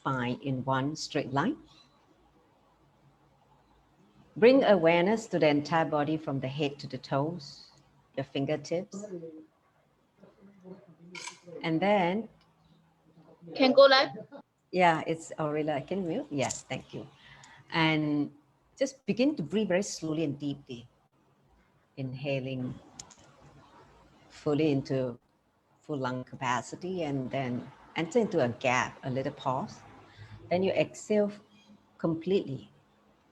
spine in one straight line. Bring awareness to the entire body from the head to the toes, the fingertips. And then... Can go live? Yeah, it's Aurelia. Can you mute? Yes, thank you. And just begin to breathe very slowly and deeply. Inhaling fully into full lung capacity, and then enter into a gap, a little pause. Then you exhale completely,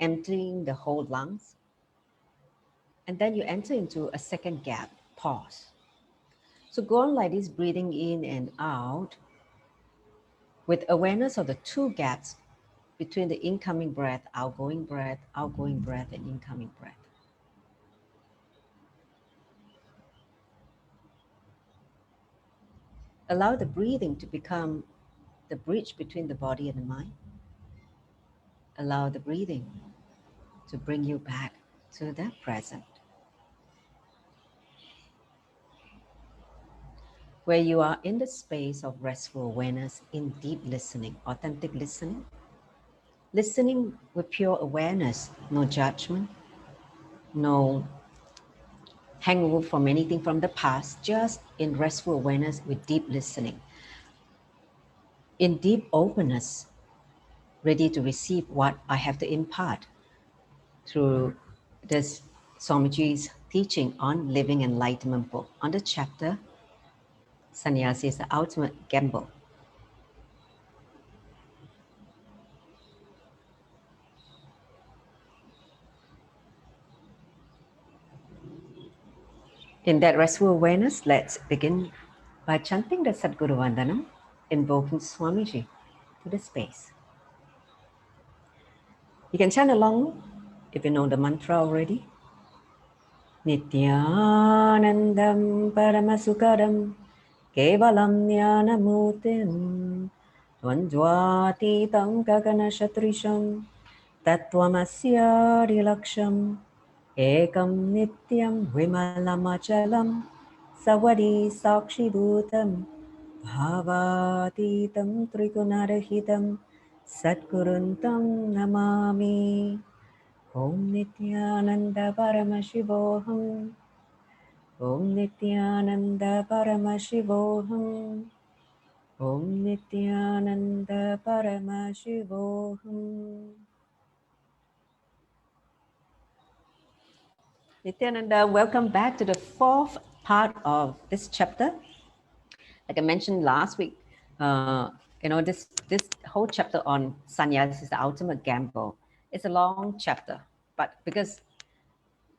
emptying the whole lungs. And then you enter into a second gap, pause. So go on like this, breathing in and out with awareness of the two gaps between the incoming breath, outgoing breath, and incoming breath. Allow the breathing to become the bridge between the body and the mind. Allow the breathing to bring you back to the present, where you are in the space of restful awareness, in deep listening, authentic listening. Listening with pure awareness, no judgment, no hangover from anything from the past, just in restful awareness with deep listening. In deep openness, ready to receive what I have to impart through this Swamiji's teaching on Living Enlightenment book, on the chapter, Sannyasi is the ultimate gamble. In that restful awareness, let's begin by chanting the Sadguru Vandanam, invoking Swamiji to the space. You can chant along if you know the mantra already. Nityanandam Paramasukadam Kevalam Jnanamutim Dvandvatitam Gaganashatrisham Tattvamasya Rilaksham Ekam Nityam Vimalamachalam Savadi Sakshibhutam Bhavatitam Trigunarahitam Satguruntam Namami. Om Nityananda Paramashivoham. Om Nityananda Paramashivoham. Om Nityananda Paramashivoham. Nityananda, welcome back to the fourth part of this chapter. Like I mentioned last week, this whole chapter on Sannyas is the ultimate gamble. It's a long chapter, but because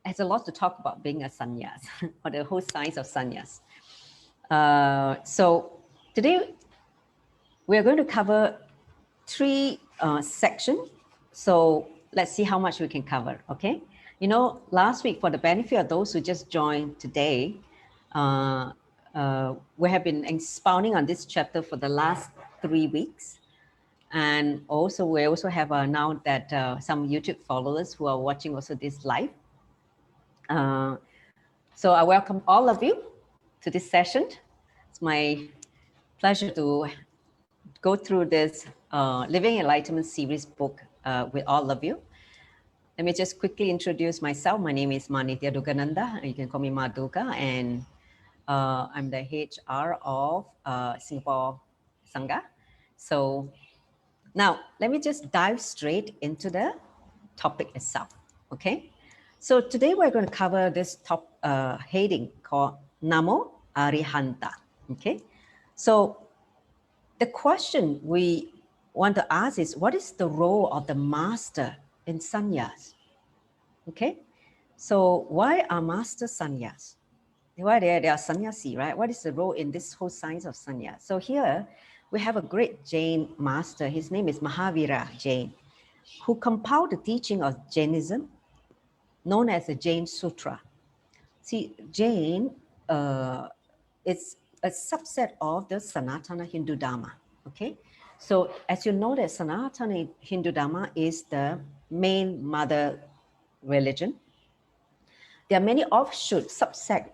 it has a lot to talk about being a sannyas, or the whole science of sannyas. So today we're going to cover three sections. So let's see how much we can cover, okay? You know, last week, for the benefit of those who just joined today, we have been expounding on this chapter for the last 3 weeks. And also, we also have now that some YouTube followers who are watching also this live. So I welcome all of you to this session. It's my pleasure to go through this Living Enlightenment series book with all of you. Let me just quickly introduce myself. My name is Manitya Dugananda. You can call me Maduka, and I'm the HR of Singapore Sangha. So now let me just dive straight into the topic itself, okay? So today we're going to cover this top heading called Namo Arihanta, okay? So the question we want to ask is, what is the role of the master in sannyas? Okay, so why are master sannyas? Why they are sannyasi, right? What is the role in this whole science of sannyas? So here we have a great Jain master. His name is Mahavira Jain, who compiled the teaching of Jainism, known as the Jain Sutra. See, Jain is a subset of the Sanatana Hindu Dharma, okay? So as you know that Sanatana Hindu Dharma is the main mother religion. There are many offshoot subset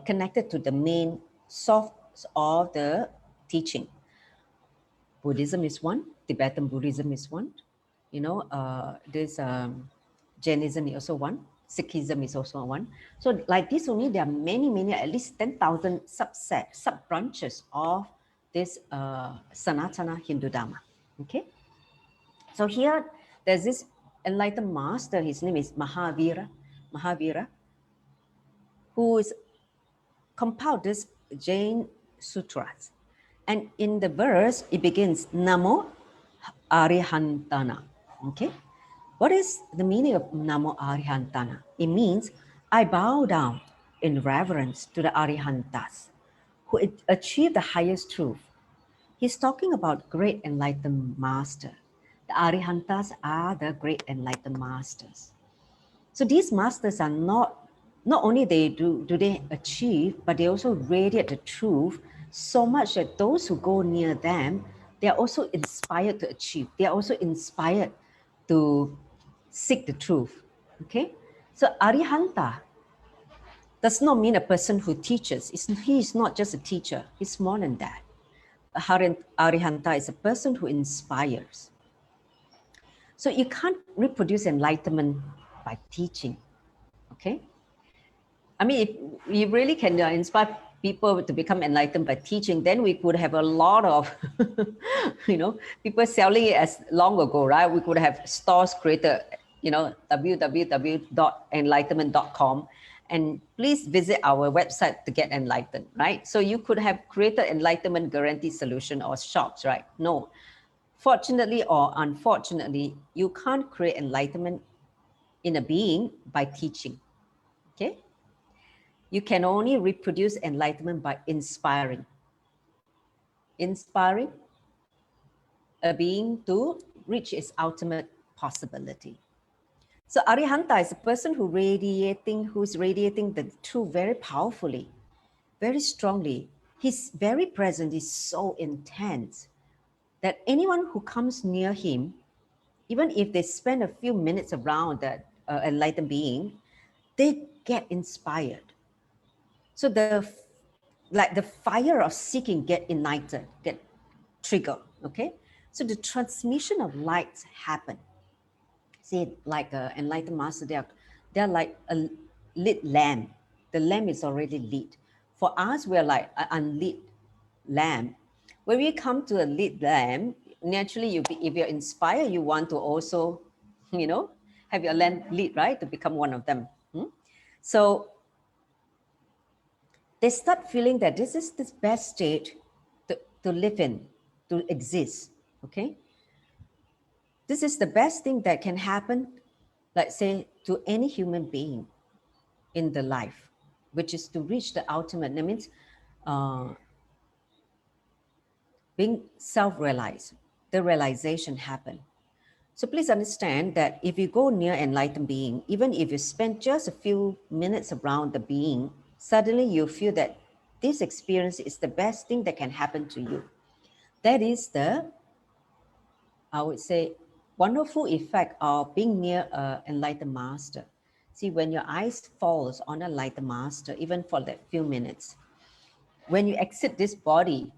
connected to the main source of the teaching. Buddhism is one, Tibetan Buddhism is one, this Jainism is also one, Sikhism is also one. So like this only, there are many, at least 10,000 sub-branches of this Sanatana Hindu Dharma, okay? So here, there's this enlightened master, his name is Mahavira, who is compiled this Jain Sutras. And in the verse, it begins, Namo Arihantana, okay? What is the meaning of Namo Arihantana? It means, I bow down in reverence to the Arihantas, who achieved the highest truth. He's talking about great enlightened master. The Arihantas are the great enlightened masters. So these masters are not only do they achieve, but they also radiate the truth so much that those who go near them, they are also inspired to achieve. They are also inspired to seek the truth. Okay? So Arihanta does not mean a person who teaches. He is not just a teacher. He's more than that. Arihanta is a person who inspires. So you can't reproduce enlightenment by teaching. Okay? I mean, if we really can inspire people to become enlightened by teaching, then we could have a lot of, people selling it as long ago, right? We could have stores created, www.enlightenment.com, and please visit our website to get enlightened, right? So you could have created enlightenment guarantee solution or shops, right? No, fortunately or unfortunately, you can't create enlightenment in a being by teaching, okay? You can only reproduce enlightenment by inspiring. Inspiring a being to reach its ultimate possibility. So Arihanta is a person who's radiating the truth very powerfully, very strongly. His very presence is so intense that anyone who comes near him, even if they spend a few minutes around that enlightened being, they get inspired. So the fire of seeking get ignited, get triggered, okay? So the transmission of lights happen. See, like an enlightened master, they're like a lit lamp. The lamp is already lit. For us, we're like an unlit lamp. When we come to a lit lamp, naturally, if you're inspired, you want to also, have your lamp lit, right? To become one of them. So they start feeling that this is the best state to live in, to exist, okay? This is the best thing that can happen, let's say, to any human being in the life, which is to reach the ultimate. That means being self-realized, the realization happen. So please understand that if you go near enlightened being, even if you spend just a few minutes around the being, suddenly you feel that this experience is the best thing that can happen to you. That is the, I would say, wonderful effect of being near an enlightened master. See, when your eyes falls on an enlightened master, even for that few minutes, when you exit this body,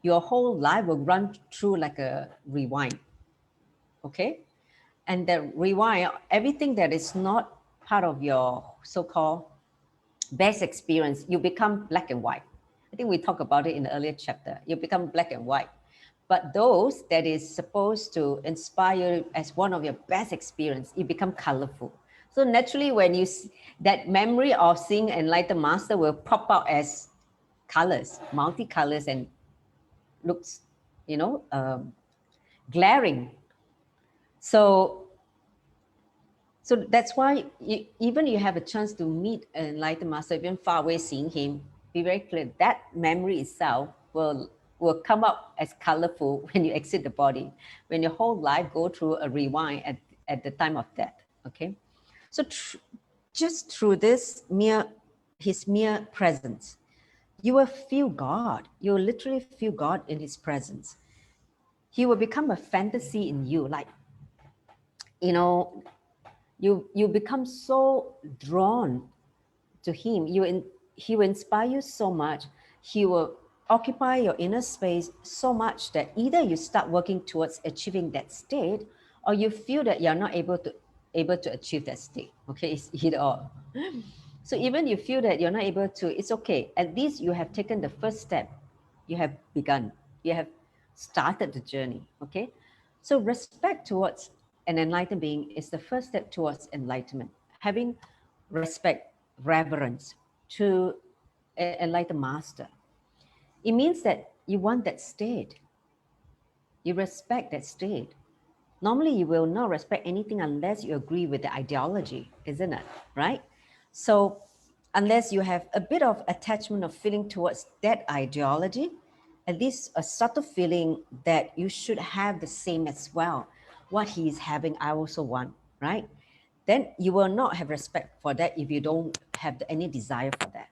your whole life will run through like a rewind, okay? And that rewind, everything that is not part of your so-called best experience, you become black and white. I think we talked about it in the earlier chapter. You become black and white. But those that is supposed to inspire you as one of your best experience, you become colorful. So naturally, when you that memory of seeing enlightened master will pop out as colors, multicolors, and looks, glaring. So that's why even you have a chance to meet an enlightened master, even far away seeing him, be very clear that memory itself will come up as colorful when you exit the body, when your whole life go through a rewind at the time of death, okay? So just through his mere presence, you will feel God. You will literally feel God in his presence. He will become a fantasy in you, like, you become so drawn to him. He will inspire you so much. He will occupy your inner space so much that either you start working towards achieving that state, or you feel that you're not able to achieve that state. Okay, it's either or. So even you feel that you're not able to, it's okay. At least you have taken the first step. You have begun. You have started the journey. Okay. So respect towards an enlightened being is the first step towards enlightenment. Having respect, reverence to an enlightened master. It means that you want that state. You respect that state. Normally, you will not respect anything unless you agree with the ideology, isn't it? Right? So, unless you have a bit of attachment or feeling towards that ideology, at least a subtle feeling that you should have the same as well. What he is having, I also want, right? Then you will not have respect for that if you don't have any desire for that.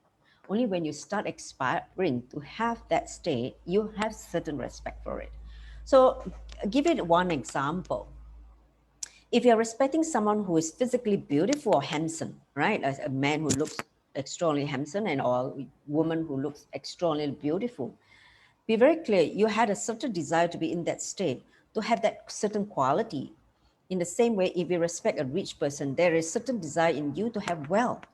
Only when you start aspiring to have that state, you have certain respect for it. So, give it one example. If you're respecting someone who is physically beautiful or handsome, right? As a man who looks extraordinarily handsome and or a woman who looks extraordinarily beautiful, be very clear, you had a certain desire to be in that state, to have that certain quality. In the same way, if you respect a rich person, there is certain desire in you to have wealth,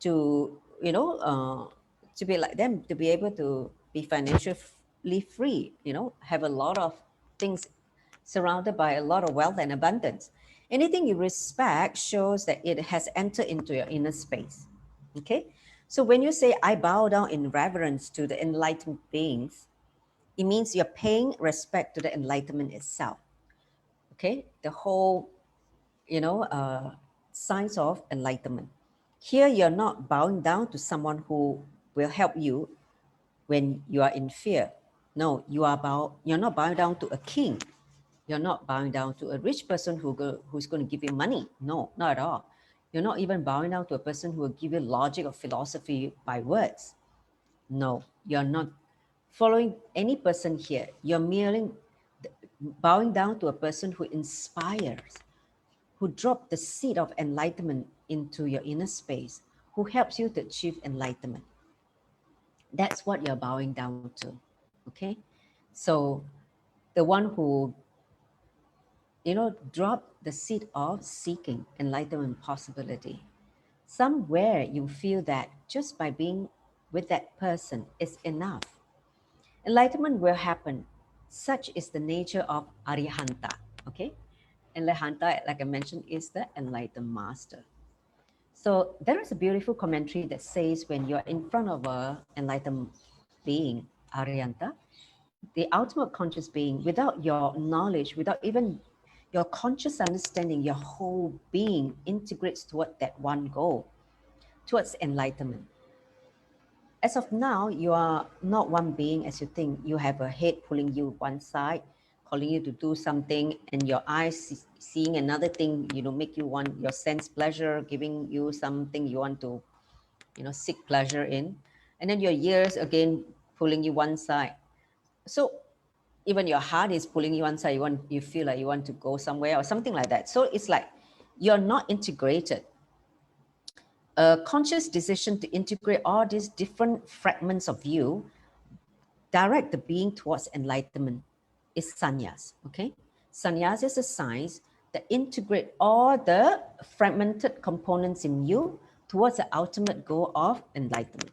to, to be like them, to be able to be financially free, have a lot of things surrounded by a lot of wealth and abundance. Anything you respect shows that it has entered into your inner space. Okay? So when you say, I bow down in reverence to the enlightened beings, it means you're paying respect to the enlightenment itself. Okay? The whole, signs of enlightenment. Here, you're not bowing down to someone who will help you when you are in fear. No, you're not bowing down to a king. You're not bowing down to a rich person who's going to give you money. No, not at all. You're not even bowing down to a person who will give you logic or philosophy by words. No, you're not following any person here. You're merely bowing down to a person who inspires, who dropped the seed of enlightenment into your inner space, who helps you to achieve enlightenment. That's what you're bowing down to. Okay? So the one who, dropped the seed of seeking enlightenment possibility. Somewhere you feel that just by being with that person is enough. Enlightenment will happen. Such is the nature of Arihanta. Okay? Arihanta, like I mentioned, is the enlightened master. So there is a beautiful commentary that says when you're in front of a enlightened being, Arihanta, the ultimate conscious being, without your knowledge, without even your conscious understanding, your whole being integrates toward that one goal, towards enlightenment. As of now, you are not one being as you think. You have a head pulling you one side, calling you to do something, and your eyes seeing another thing, make you want your sense pleasure, giving you something you want to, seek pleasure in. And then your ears again pulling you one side. So even your heart is pulling you one side, you feel like you want to go somewhere or something like that. So it's like you're not integrated. A conscious decision to integrate all these different fragments of you, direct the being towards enlightenment, is sannyas. Okay, sannyas is a science that integrate all the fragmented components in you towards the ultimate goal of enlightenment.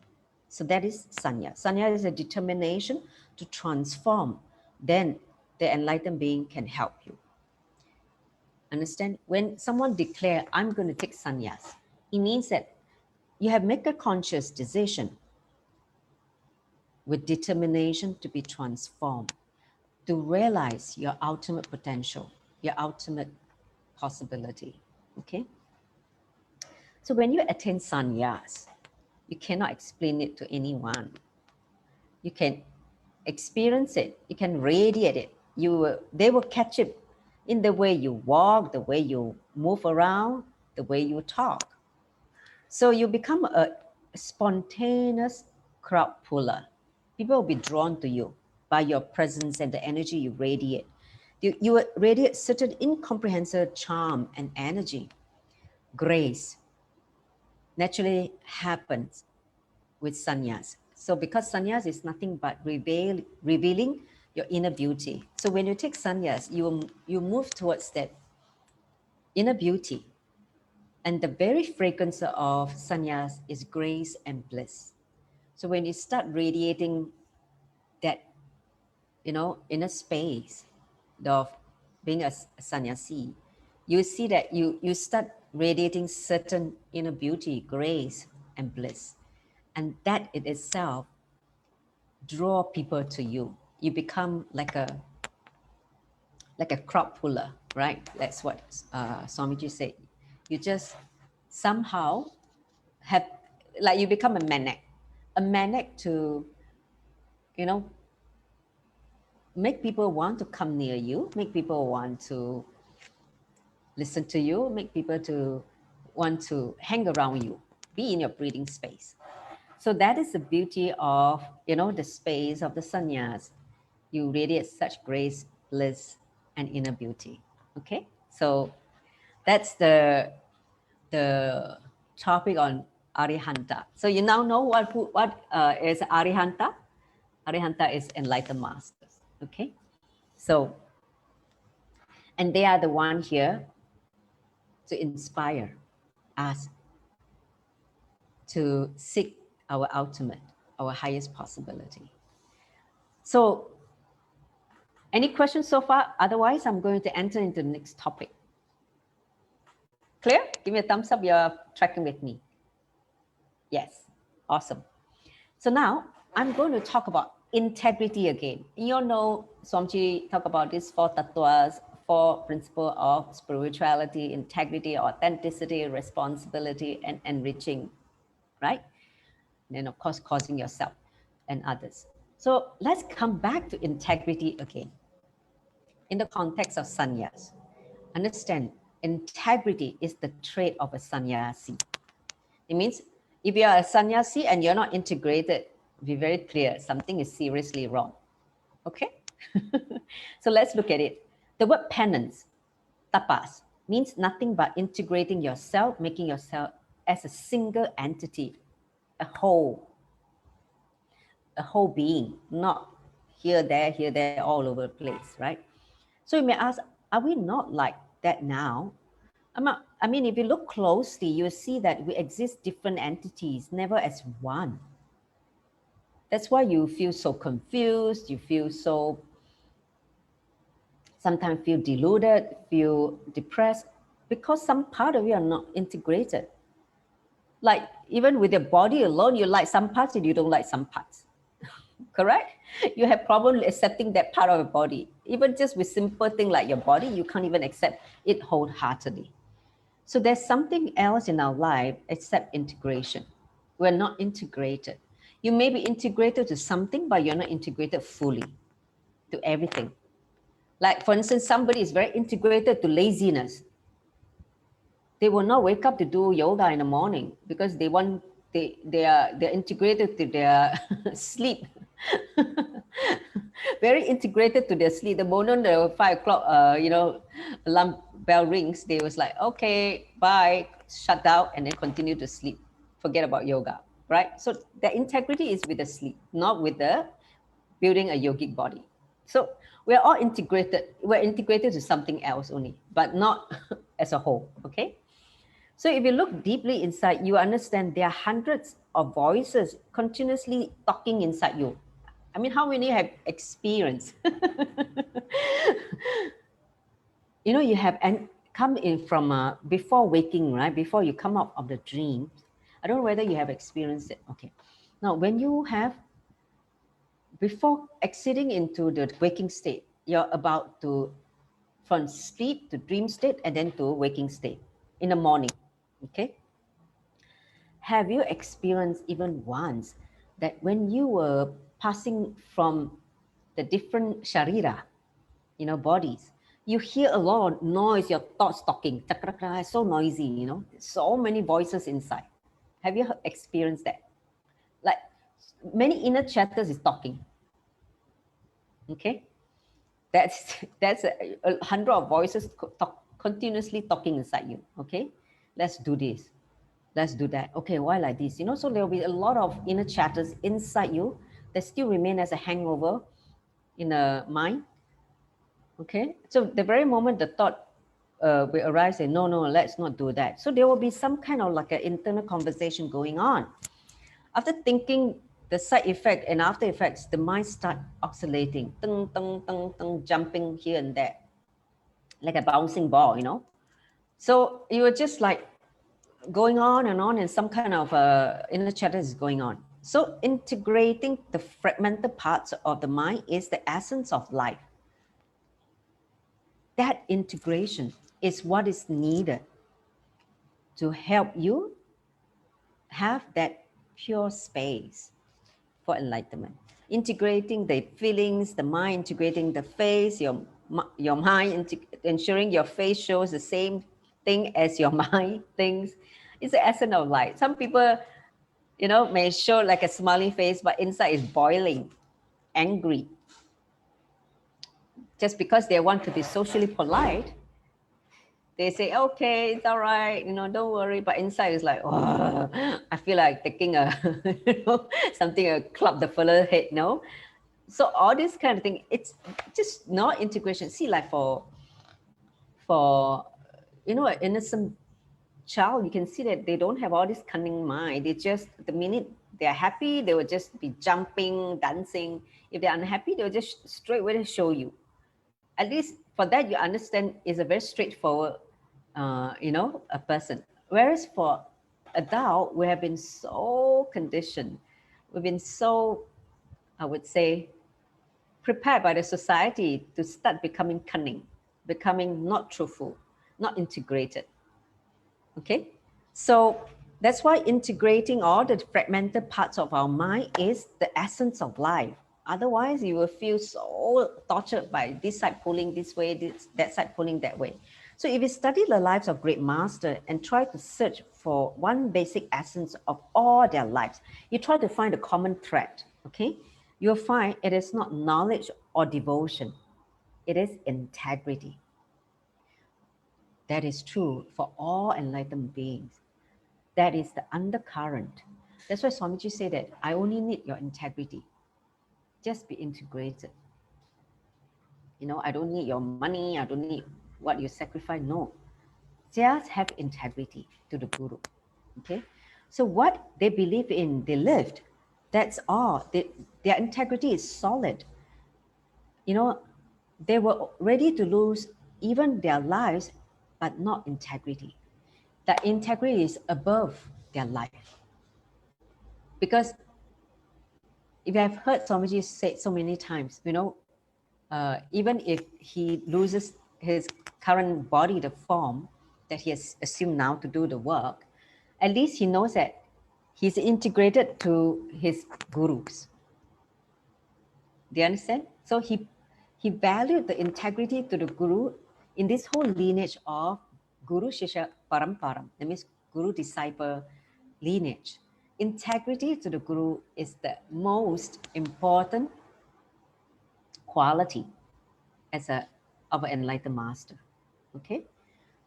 So that is sannyas. Sannyas is a determination to transform. Then the enlightened being can help you. Understand? When someone declare, I'm going to take sannyas, it means that you have made a conscious decision with determination to be transformed, to realize your ultimate potential, your ultimate possibility. Okay? So when you attain sannyas, you cannot explain it to anyone. You can experience it, you can radiate it. They will catch it in the way you walk, the way you move around, the way you talk. So you become a spontaneous crowd puller. People will be drawn to you by your presence and the energy you radiate. You radiate certain incomprehensible charm and energy. Grace naturally happens with sannyas. So because sannyas is nothing but revealing your inner beauty. So when you take sannyas, you move towards that inner beauty. And the very fragrance of sannyas is grace and bliss. So when you start radiating that, inner space of being a sannyasi, you see that you start radiating certain inner beauty, grace, and bliss. And that in itself draw people to you. You become like a crowd puller, right? That's what Swamiji said. You just somehow have, like you become a magnet to, make people want to come near you, make people want to listen to you, make people to want to hang around you, be in your breathing space. So that is the beauty of, the space of the sannyas. You radiate such grace, bliss, and inner beauty. Okay, so that's the topic on Arihanta. So you now know what is Arihanta. Arihanta is enlightened masters. Okay, so and they are the one here to inspire us to seek our ultimate, our highest possibility. So any questions so far? Otherwise, I'm going to enter into the next topic. Clear? Give me a thumbs up. You're tracking with me. Yes. Awesome. So now I'm going to talk about integrity again. You all know Swamiji talk about these 4 tattvas, 4 principles of spirituality, integrity, authenticity, responsibility, and enriching, right? And then of course, causing yourself and others. So let's come back to integrity again. In the context of sannyas, understand integrity is the trait of a sannyasi. It means if you are a sannyasi and you're not integrated, be very clear, something is seriously wrong. Okay? So let's look at it. The word penance, tapas, means nothing but integrating yourself, making yourself as a single entity, a whole being, not here, there, all over the place, right? So you may ask, are we not like that now? I mean, if you look closely, you see that we exist different entities, never as one. That's why you feel so confused, you feel so, sometimes feel deluded, feel depressed, because some part of you are not integrated. Like even with your body alone, you like some parts and you don't like some parts. Correct? You have problem accepting that part of your body. Even just with simple thing like your body, you can't even accept it wholeheartedly. So there's something else in our life except integration. We're not integrated. You may be integrated to something, but you're not integrated fully to everything. Like for instance, somebody is very integrated to laziness. They will not wake up to do yoga in the morning because they're integrated to their sleep. Very integrated to their sleep. The moment the 5 o'clock, alarm bell rings, they was like, okay, bye, shut down, and then continue to sleep. Forget about yoga, right? So the integrity is with the sleep, not with the building a yogic body. So we're all integrated. We're integrated to something else only, but not as a whole, okay? So if you look deeply inside, you understand there are hundreds of voices continuously talking inside you. I mean, how many have experienced? You have come in from before waking, right? Before you come out of the dream. I don't know whether you have experienced it. Okay. Now, when you have, before exiting into the waking state, you're about to, from sleep to dream state and then to waking state in the morning. Okay. Have you experienced even once that when you were passing from the different sharira, bodies, you hear a lot of noise, your thoughts talking, so noisy, so many voices inside. Have you experienced that? Like many inner chatters is talking. Okay, that's 100 of voices continuously talking inside you. Okay, let's do this. Let's do that. Okay, why like this? You know, so there will be a lot of inner chatters inside you that still remain as a hangover in the mind. Okay, so the very moment the thought will arise, say, no, no, let's not do that. So there will be some kind of like an internal conversation going on. After thinking the side effect and after effects, the mind start oscillating, tung, tung, tung, tung, jumping here and there, like a bouncing ball, you know. So you were just like going on and some kind of inner chatter is going on. So integrating the fragmented parts of the mind is the essence of life. That integration is what is needed to help you have that pure space for enlightenment. Integrating the feelings, the mind, integrating the face, your mind, ensuring your face shows the same thing as your mind thinks. It's the essence of life. Some people, you know, may show like a smiling face, but inside is boiling, angry. Just because they want to be socially polite, they say, okay, it's all right, you know, don't worry. But inside is like, oh, I feel like taking a, you know, something, a club the fellow head, no? So all this kind of thing, it's just not integration. See, like for you know, an innocent child, you can see that they don't have all this cunning mind. They just, the minute they're happy, they will just be jumping, dancing. If they're unhappy, they'll just straight away show you. At least for that, you understand is a very straightforward, you know, a person. Whereas for adult, we have been so conditioned. We've been so, I would say, prepared by the society to start becoming cunning, becoming not truthful, not integrated. Okay, so that's why integrating all the fragmented parts of our mind is the essence of life. Otherwise, you will feel so tortured by this side pulling this way, that side pulling that way. So if you study the lives of great masters and try to search for one basic essence of all their lives, you try to find a common thread, okay? You'll find it is not knowledge or devotion. It is integrity. That is true for all enlightened beings. That is the undercurrent. That's why Swamiji said that I only need your integrity. Just be integrated. You know, I don't need your money. I don't need what you sacrifice. No, just have integrity to the Guru. Okay. So what they believe in, they lived. That's all. Their integrity is solid. You know, they were ready to lose even their lives, but not integrity. That integrity is above their life. Because if you have heard Swamiji say so many times, you know, even if he loses his current body, the form that he has assumed now to do the work, at least he knows that he's integrated to his gurus. Do you understand? So he valued the integrity to the guru in this whole lineage of Guru Shishya Paramparam. That means Guru disciple lineage. Integrity to the guru is the most important quality as a of an enlightened master. Okay,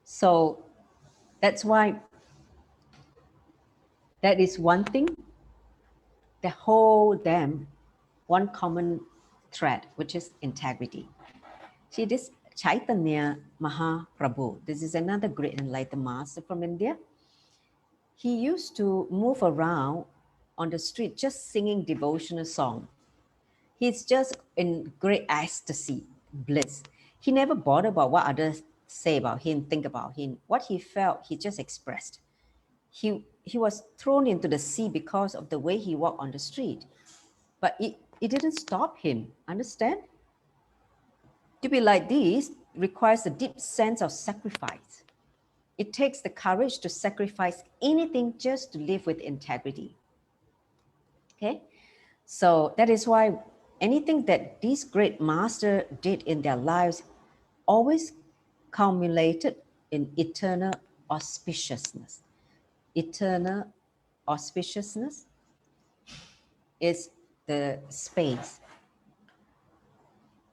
so that's why that is one thing that hold them one common thread, which is integrity. See, this Chaitanya Mahaprabhu, this is another great enlightened master from India. He used to move around on the street just singing devotional song. He's just in great ecstasy, bliss. He never bothered about what others say about him, think about him. What he felt, he just expressed. He was thrown into the sea because of the way he walked on the street. But it didn't stop him, understand? To be like this requires a deep sense of sacrifice. It takes the courage to sacrifice anything just to live with integrity. Okay? So that is why anything that these great masters did in their lives always culminated in eternal auspiciousness. Eternal auspiciousness is the space.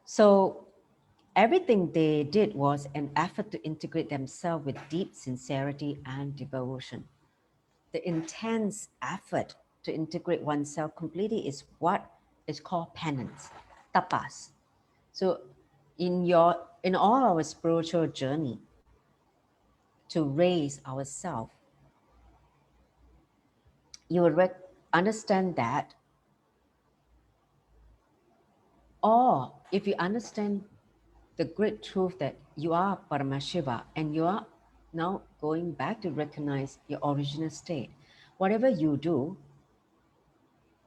So everything they did was an effort to integrate themselves with deep sincerity and devotion. the intense effort to integrate oneself completely is what is called penance, tapas. So in all our spiritual journey to raise ourselves, you will understand that, or if you understand the great truth that you are Paramashiva and you are now going back to recognize your original state, whatever you do,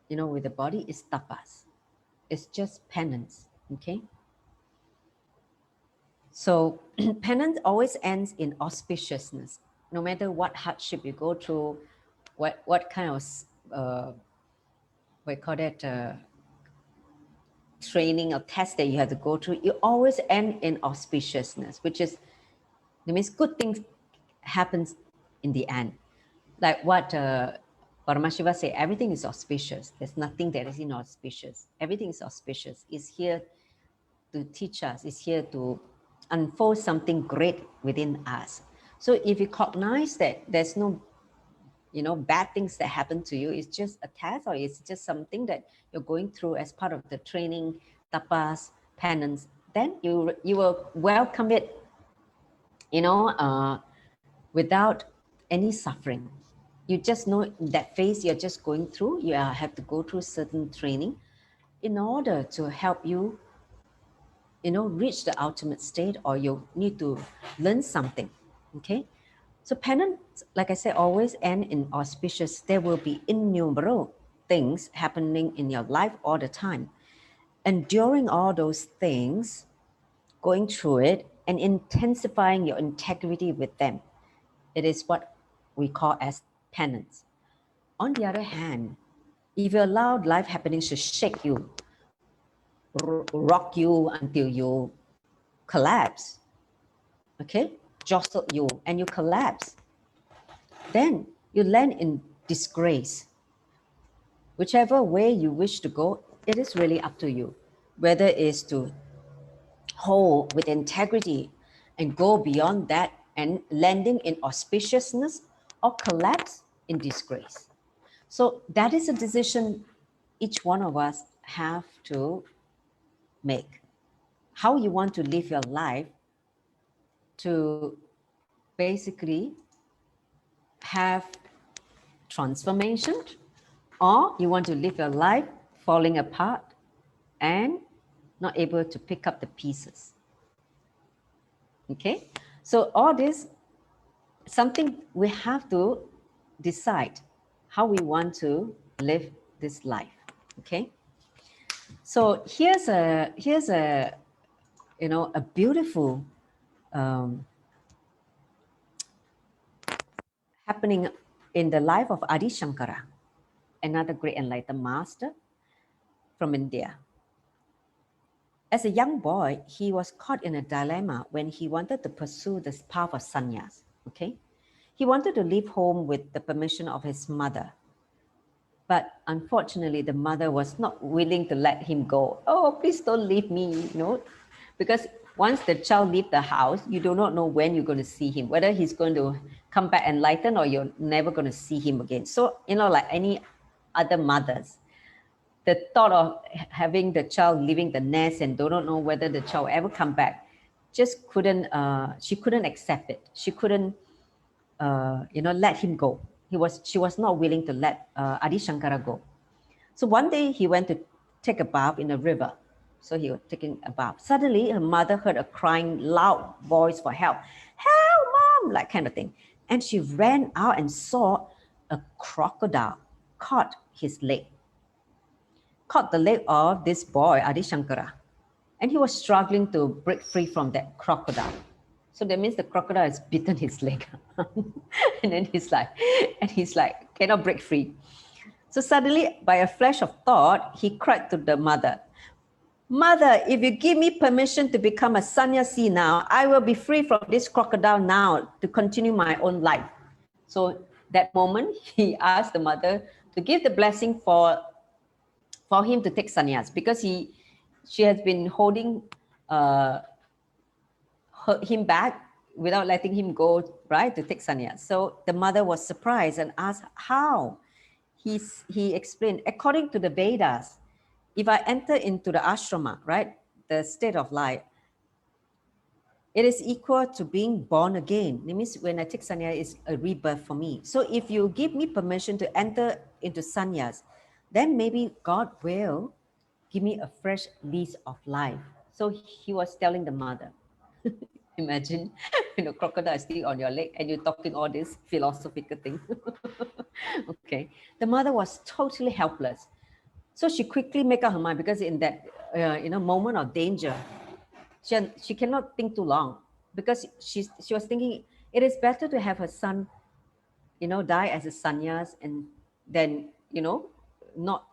with the body is tapas. It's just penance, okay? So penance always ends in auspiciousness. No matter what hardship you go through, what kind of, we call it training or test that you have to go through, you always end in auspiciousness, which is, that means good things happens in the end. Like what Paramashiva say, everything is auspicious. There's nothing that is inauspicious. Everything is auspicious. It's here to teach us. It's here to unfold something great within us. So if you recognize that there's no, bad things that happen to you, it's just a test, or it's just something that you're going through as part of the training, tapas, penance, then you will welcome it, without any suffering. You just know that phase you're just going through, you have to go through certain training in order to help you, reach the ultimate state, or you need to learn something, okay? So penance, like I said, always end in auspicious. There will be innumerable things happening in your life all the time. And during all those things, going through it and intensifying your integrity with them, it is what we call as penance. On the other hand, if you allow life happenings to shake you, rock you until you collapse, okay, jostle you and you collapse, then you land in disgrace. Whichever way you wish to go, it is really up to you. Whether it's to hold with integrity and go beyond that and landing in auspiciousness, or collapse in disgrace. So that is a decision each one of us have to make. How you want to live your life to basically have transformation, or you want to live your life falling apart and not able to pick up the pieces. Okay, so all this, something we have to decide how we want to live this life. Okay, so here's a a beautiful happening in the life of Adi Shankara, another great enlightened master from India. As a young boy, he was caught in a dilemma when he wanted to pursue the path of sannyas. Okay, he wanted to leave home with the permission of his mother, but unfortunately, the mother was not willing to let him go. Oh, please don't leave me, because once the child leaves the house, you do not know when you're going to see him, whether he's going to come back enlightened or you're never going to see him again. So, like any other mothers, the thought of having the child leaving the nest and do not know whether the child will ever come back, just couldn't, she couldn't accept it. She couldn't, let him go. She was not willing to let Adi Shankara go. So one day he went to take a bath in a river. So he was taking a bath. Suddenly her mother heard a crying loud voice for help. Help, mom, like kind of thing. And she ran out and saw a crocodile caught the leg of this boy, Adi Shankara. And he was struggling to break free from that crocodile. So that means the crocodile has bitten his leg. And then he's like, cannot break free. So suddenly, by a flash of thought, he cried to the mother, Mother, if you give me permission to become a sannyasi now, I will be free from this crocodile now to continue my own life. So that moment, he asked the mother to give the blessing for him to take sannyas, because she has been holding him back without letting him go, right, to take sannyas. So the mother was surprised and asked how. He explained, according to the Vedas, if I enter into the ashrama, right, the state of life, it is equal to being born again. It means when I take sannyas, it's a rebirth for me. So if you give me permission to enter into sannyas, then maybe God will give me a fresh lease of life. So he was telling the mother. Imagine, crocodile is still on your leg and you're talking all this philosophical thing. Okay. The mother was totally helpless. So she quickly make up her mind because in that, moment of danger, she cannot think too long because she was thinking it is better to have her son, die as a sannyas and then, not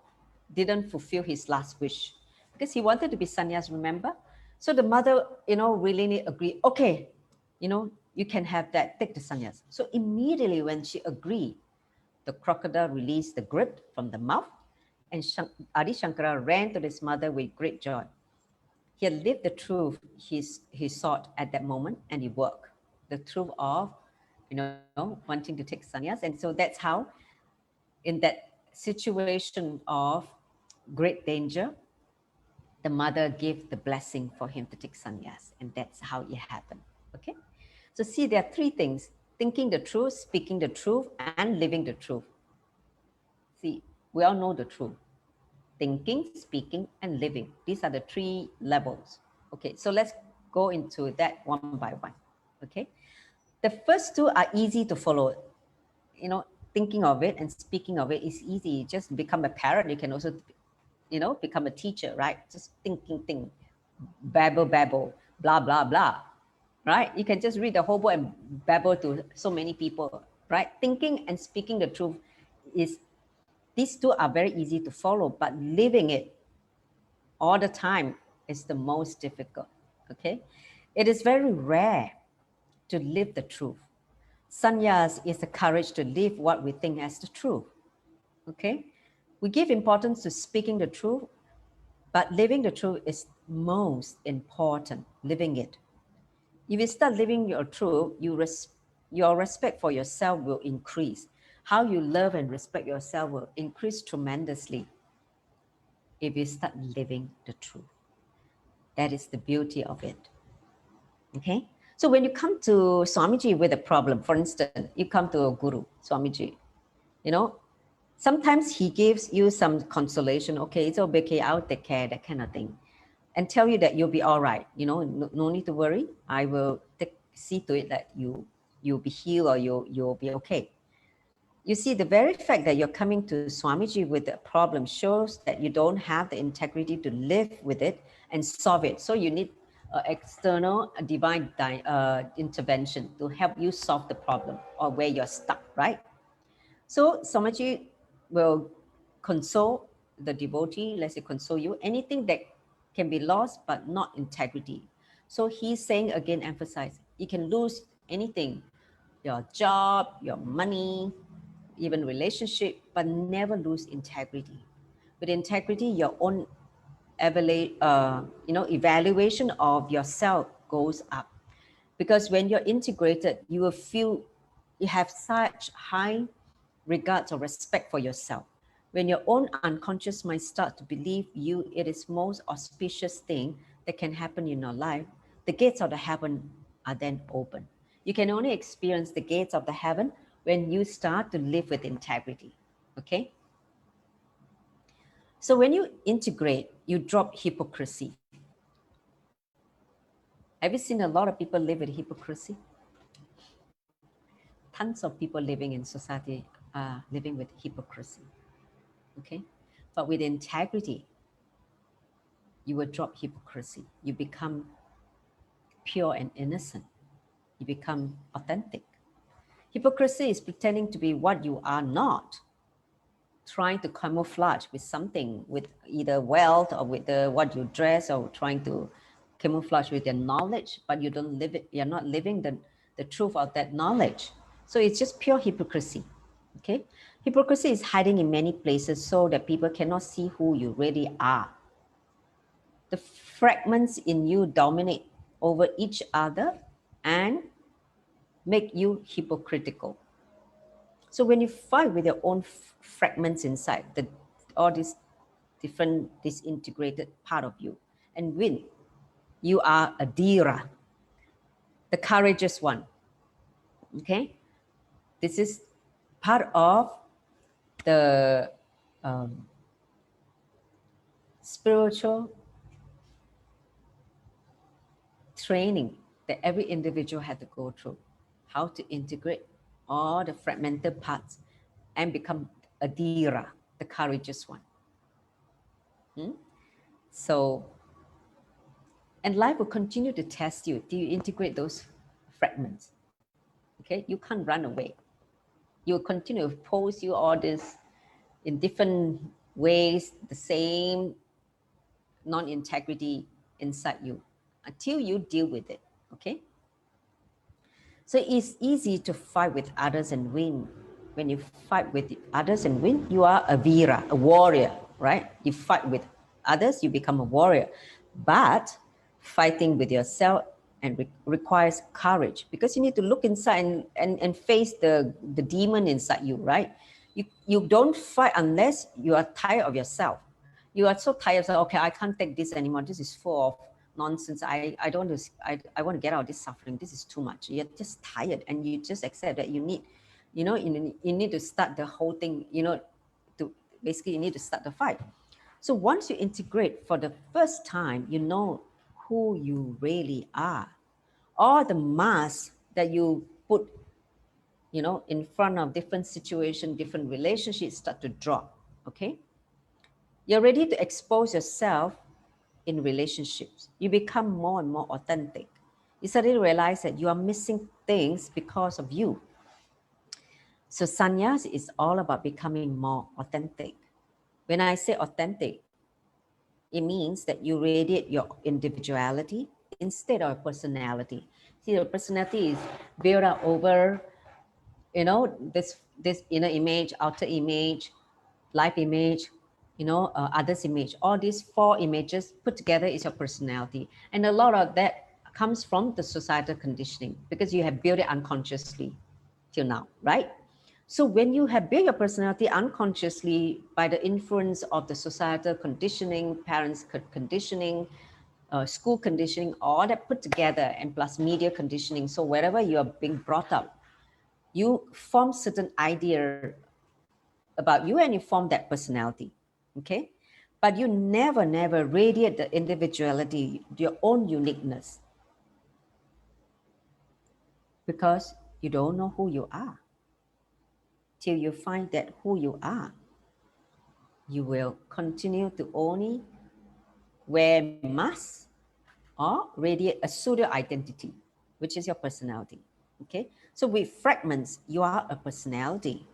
didn't fulfill his last wish because he wanted to be sannyas, remember? So the mother, really agreed, okay, you can have that, take the sannyas. So immediately when she agreed, the crocodile released the grip from the mouth and Adi Shankara ran to his mother with great joy. He had lived the truth he sought at that moment and it worked. The truth of, wanting to take sannyas. And so that's how, in that situation of great danger, the mother gave the blessing for him to take sannyas. And that's how it happened. Okay. So see, there are three things: thinking the truth, speaking the truth, and living the truth. See, we all know the truth: thinking, speaking, and living. These are the three levels. Okay, so let's go into that one by one. Okay, the first two are easy to follow. Thinking of it and speaking of it is easy. Just become a parent. You can also, become a teacher, right? Just think, babble, blah, blah, blah, right? You can just read the whole book and babble to so many people, right? Thinking and speaking the truth is, these two are very easy to follow, but living it all the time is the most difficult, okay? It is very rare to live the truth. Sannyas is the courage to live what we think as the truth, okay? We give importance to speaking the truth, but living the truth is most important, living it. If you start living your truth, your respect for yourself will increase. How you love and respect yourself will increase tremendously if you start living the truth. That is the beauty of it. Okay? So when you come to Swamiji with a problem, for instance, you come to a guru, Swamiji, sometimes he gives you some consolation. Okay, it's okay, I'll take care, that kind of thing. And tell you that you'll be all right. No need to worry. I will see to it that you'll be healed or you'll be okay. You see, the very fact that you're coming to Swamiji with a problem shows that you don't have the integrity to live with it and solve it. So you need external divine intervention to help you solve the problem or where you're stuck, right? So Swamiji will console the devotee, let's say console you, anything that can be lost but not integrity. So he's saying again, emphasize, you can lose anything, your job, your money, even relationship, but never lose integrity. With integrity, your own evaluation of yourself goes up. Because when you're integrated, you will feel you have such high regard or respect for yourself. When your own unconscious mind starts to believe you, it is most auspicious thing that can happen in your life, the gates of the heaven are then open. You can only experience the gates of the heaven when you start to live with integrity, okay? So when you integrate, you drop hypocrisy. Have you seen a lot of people live with hypocrisy? Tons of people living in society are living with hypocrisy, okay? But with integrity, you will drop hypocrisy. You become pure and innocent. You become authentic. Hypocrisy is pretending to be what you are not, trying to camouflage with something, with either wealth or with what you dress, or trying to camouflage with your knowledge, but you don't live it. You're not living the truth of that knowledge. So it's just pure hypocrisy. Okay, hypocrisy is hiding in many places so that people cannot see who you really are. The fragments in you dominate over each other, and make you hypocritical. So when you fight with your own fragments inside, all these different disintegrated part of you, and win, you are a dhira, the courageous one. Okay, this is part of the spiritual training that every individual had to go through, how to integrate all the fragmented parts and become a dhira, the courageous one. So, and life will continue to test you. Do you integrate those fragments? Okay, you can't run away. You'll continue to pose you all this in different ways, the same non-integrity inside you until you deal with it. Okay. So it's easy to fight with others and win. When you fight with others and win, you are a vira, a warrior, right? You fight with others, you become a warrior. But fighting with yourself and requires courage, because you need to look inside and face the demon inside you, right? You don't fight unless you are tired of yourself. You are so tired, so okay, I can't take this anymore. This is full of nonsense. I don't want to, I want to get out of this suffering. This is too much. You're just tired, and you just accept that you need, you need to start the whole thing, to basically you need to start the fight. So once you integrate for the first time, you know who you really are. All the masks that you put, in front of different situations, different relationships start to drop, okay? You're ready to expose yourself in relationships. You become more and more authentic. You suddenly realize that you are missing things because of you. So sannyas is all about becoming more authentic. When I say authentic, it means that you radiate your individuality instead of personality. See, your personality is built up over, this inner image, outer image, life image, others image. All these four images put together is your personality. And a lot of that comes from the societal conditioning because you have built it unconsciously till now, right? So when you have built your personality unconsciously by the influence of the societal conditioning, parents conditioning, school conditioning, all that put together, and plus media conditioning. So wherever you are being brought up, you form certain idea about you and you form that personality, okay? But you never radiate the individuality, your own uniqueness, because you don't know who you are. Till you find that who you are, you will continue to only wear masks or radiate a pseudo identity, which is your personality, okay? So with fragments, you are a personality.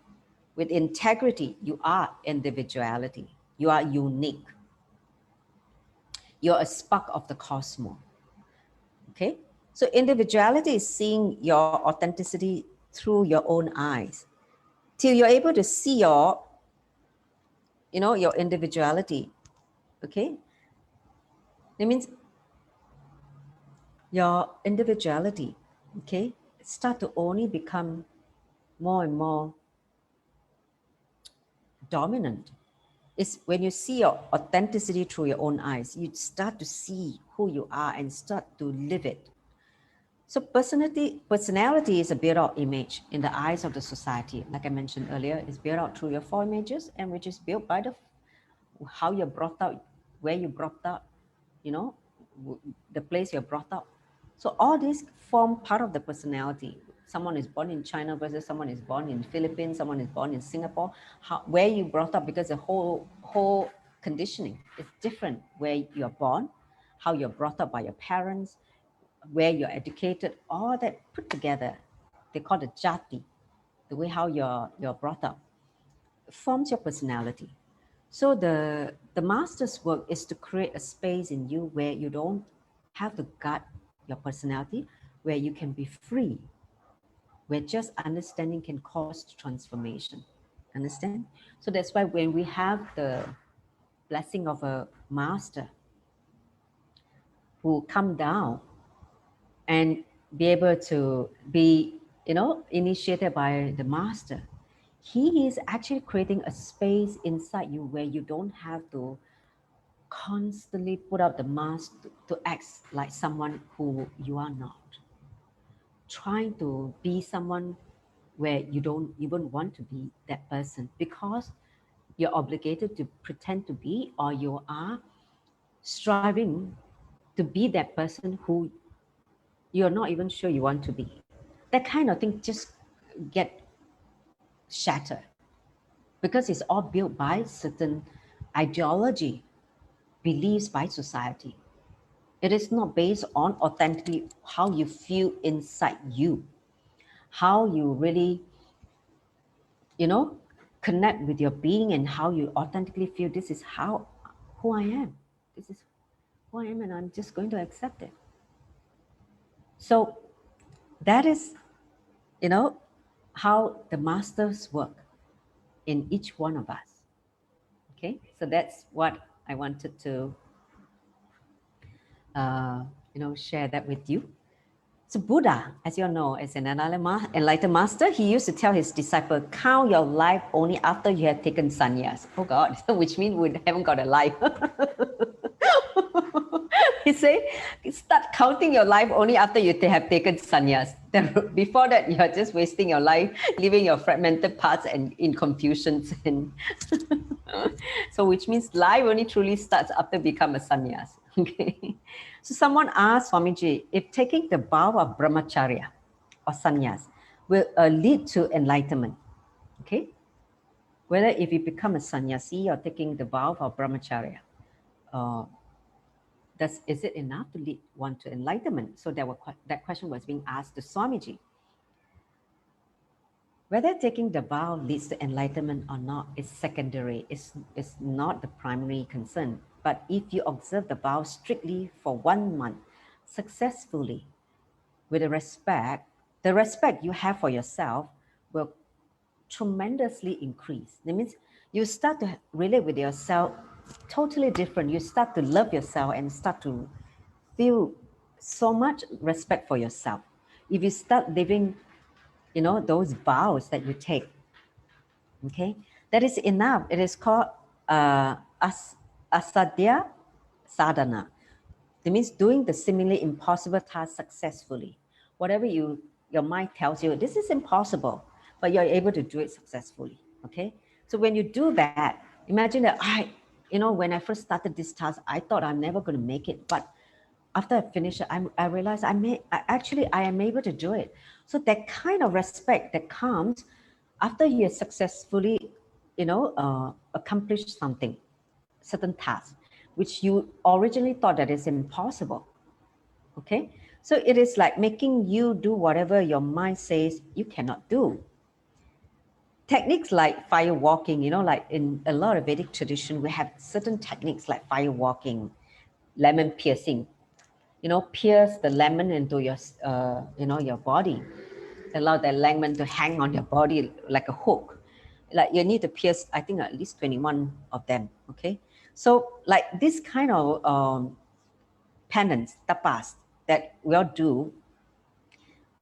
With integrity, you are individuality. You are unique. You're a spark of the cosmos. Okay? So individuality is seeing your authenticity through your own eyes. Till you're able to see your individuality. Okay? That means your individuality, okay, start to only become more and more dominant. It's when you see your authenticity through your own eyes, you start to see who you are and start to live it. So personality is a built-out image in the eyes of the society. Like I mentioned earlier, it's built out through your four images, and which is built by how you're brought up, where you brought up, the place you're brought up. So all these form part of the personality. Someone is born in China versus someone is born in Philippines, someone is born in Singapore. Where you brought up, because the whole conditioning is different where you're born, how you're brought up by your parents, where you're educated, all that put together, they call it jati, the way how you're brought up, forms your personality. So the master's work is to create a space in you where you don't have to guard your personality, where you can be free, where just understanding can cause transformation. Understand? So that's why when we have the blessing of a master who come down and be able to be initiated by the master, he is actually creating a space inside you where you don't have to constantly put up the mask to act like someone who you are not. Trying to be someone where you don't even want to be that person because you're obligated to pretend to be, or you are striving to be that person who you're not even sure you want to be. That kind of thing just get shattered because it's all built by certain ideology, beliefs by society. It is not based on authentically how you feel inside you, how you really, connect with your being and how you authentically feel. This is who I am. This is who I am, and I'm just going to accept it. So that is, how the masters work in each one of us. Okay, so that's what I wanted to, share that with you. So Buddha, as you all know, as an enlightened master, he used to tell his disciple, count your life only after you have taken sannyas. Oh God, which means we haven't got a life. He said, start counting your life only after you have taken sannyas. Before that, you're just wasting your life, living your fragmented parts and in confusions. And so which means life only truly starts after become a sannyas. Okay. So someone asked Swamiji if taking the vow of brahmacharya or sannyas will lead to enlightenment. Okay. Whether if you become a sannyasi or taking the vow of brahmacharya, is it enough to lead one to enlightenment? So that question was being asked to Swamiji. Whether taking the vow leads to enlightenment or not is secondary. It's not the primary concern. But if you observe the vow strictly for 1 month, successfully, with the respect you have for yourself will tremendously increase. That means you start to relate with yourself totally different. You start to love yourself and start to feel so much respect for yourself. If you start living, those vows that you take, okay, that is enough. It is called asadhya sadhana. That means doing the seemingly impossible task successfully. Whatever your mind tells you, this is impossible, but you're able to do it successfully, okay? So when you do that, imagine that when I first started this task, I thought I'm never going to make it, but after I finish it, I realized I am able to do it. So that kind of respect that comes after you have successfully, accomplished something, certain task, which you originally thought that is impossible. Okay, so it is like making you do whatever your mind says you cannot do. Techniques like fire walking, like in a lot of Vedic tradition, we have certain techniques like fire walking, lemon piercing. Pierce the lemon into your, your body. Allow that lemon to hang on your body like a hook. Like you need to pierce, I think at least 21 of them. Okay, so like this kind of penance, tapas that we all do,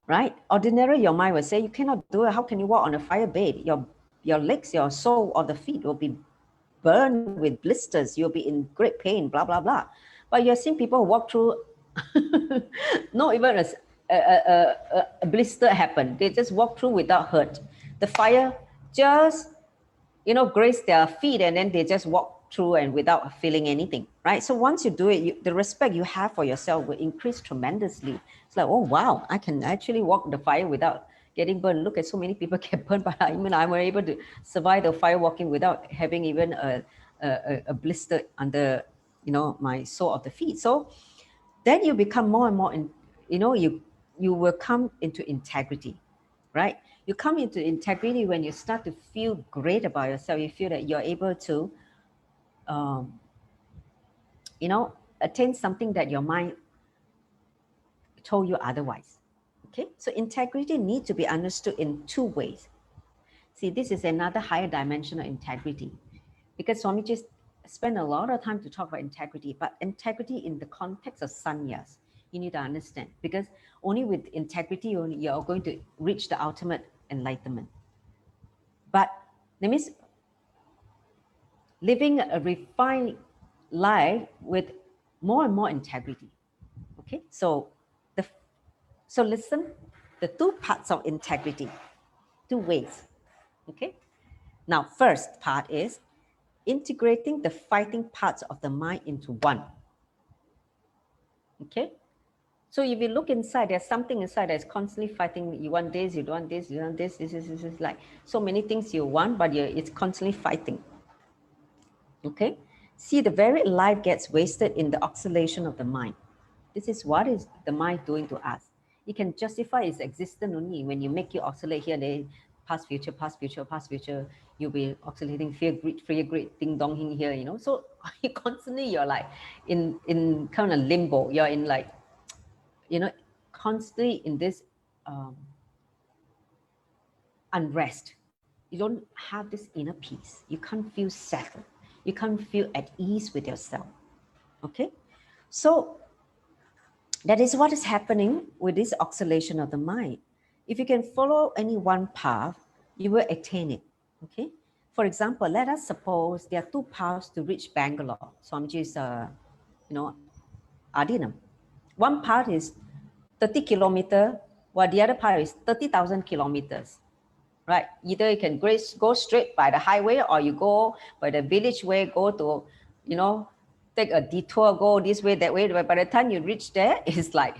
right? Ordinarily, your mind will say, you cannot do it. How can you walk on a fire bed? Your legs, your soul, or the feet will be burned with blisters. You'll be in great pain, blah, blah, blah. But you're seeing people walk through, not even a blister happen. They just walk through without hurt. The fire just, graze their feet and then they just walk through and without feeling anything, right? So once you do it, the respect you have for yourself will increase tremendously. It's like, oh, wow, I can actually walk the fire without getting burned. Look at so many people get burned, but I were able to survive the fire walking without having even a blister under, my sole of the feet. So then you become more and more, you will come into integrity, right? You come into integrity when you start to feel great about yourself. You feel that you're able to, attain something that your mind told you otherwise. Okay, so integrity needs to be understood in 2 ways. See, this is another higher dimension of integrity, because Swami just spent a lot of time to talk about integrity, but integrity in the context of sannyas. You need to understand, because only with integrity you're going to reach the ultimate enlightenment. But that means living a refined life with more and more integrity. Okay, so listen, the two parts of integrity, two ways. Okay, now first part is integrating the fighting parts of the mind into one. Okay, so if you look inside, there's something inside that's constantly fighting. You want this, you don't want this, you want this is like so many things you want, but it's constantly fighting. Okay, see, the very life gets wasted in the oscillation of the mind. This is what is the mind doing to us. It can justify its existence only when you make it oscillate here, there, past, future, past, future, past, future. You'll be oscillating fear, greed, ding dong here, you know. So you constantly, you're like in kind of limbo. You're in like, you know, constantly in this unrest. You don't have this inner peace. You can't feel settled. You can't feel at ease with yourself. Okay, so that is what is happening with this oscillation of the mind. If you can follow any one path, you will attain it. Okay. For example, let us suppose there are two paths to reach Bangalore. Swamiji's, Adinam. One path is 30 kilometers, while the other path is 30,000 kilometers. Right? Either you can go straight by the highway, or you go by the village way, go to, take a detour, go this way, that way. But by the time you reach there, it's like,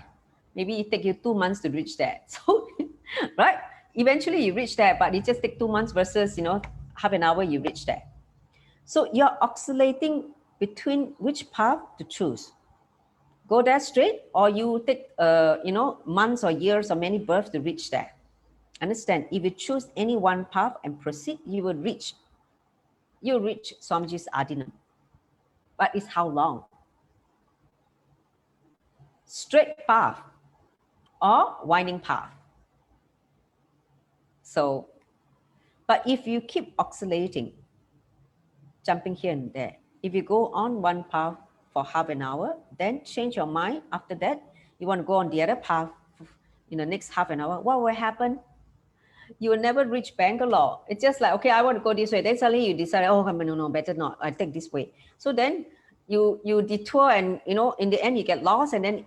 maybe it take you 2 months to reach there. So, right? Eventually you reach there, but it just take 2 months versus, half an hour you reach there. So you're oscillating between which path to choose. Go there straight, or you take, months or years or many births to reach there. Understand, if you choose any one path and proceed, you'll reach Swamiji's Adinam. But it's how long? Straight path or winding path. So, but if you keep oscillating, jumping here and there, if you go on one path for half an hour, then change your mind. After that, you want to go on the other path in the next half an hour, what will happen? You will never reach Bangalore. It's just like, okay, I want to go this way. Then suddenly you decide, oh, no, better not. I take this way. So then you detour, and in the end you get lost, and then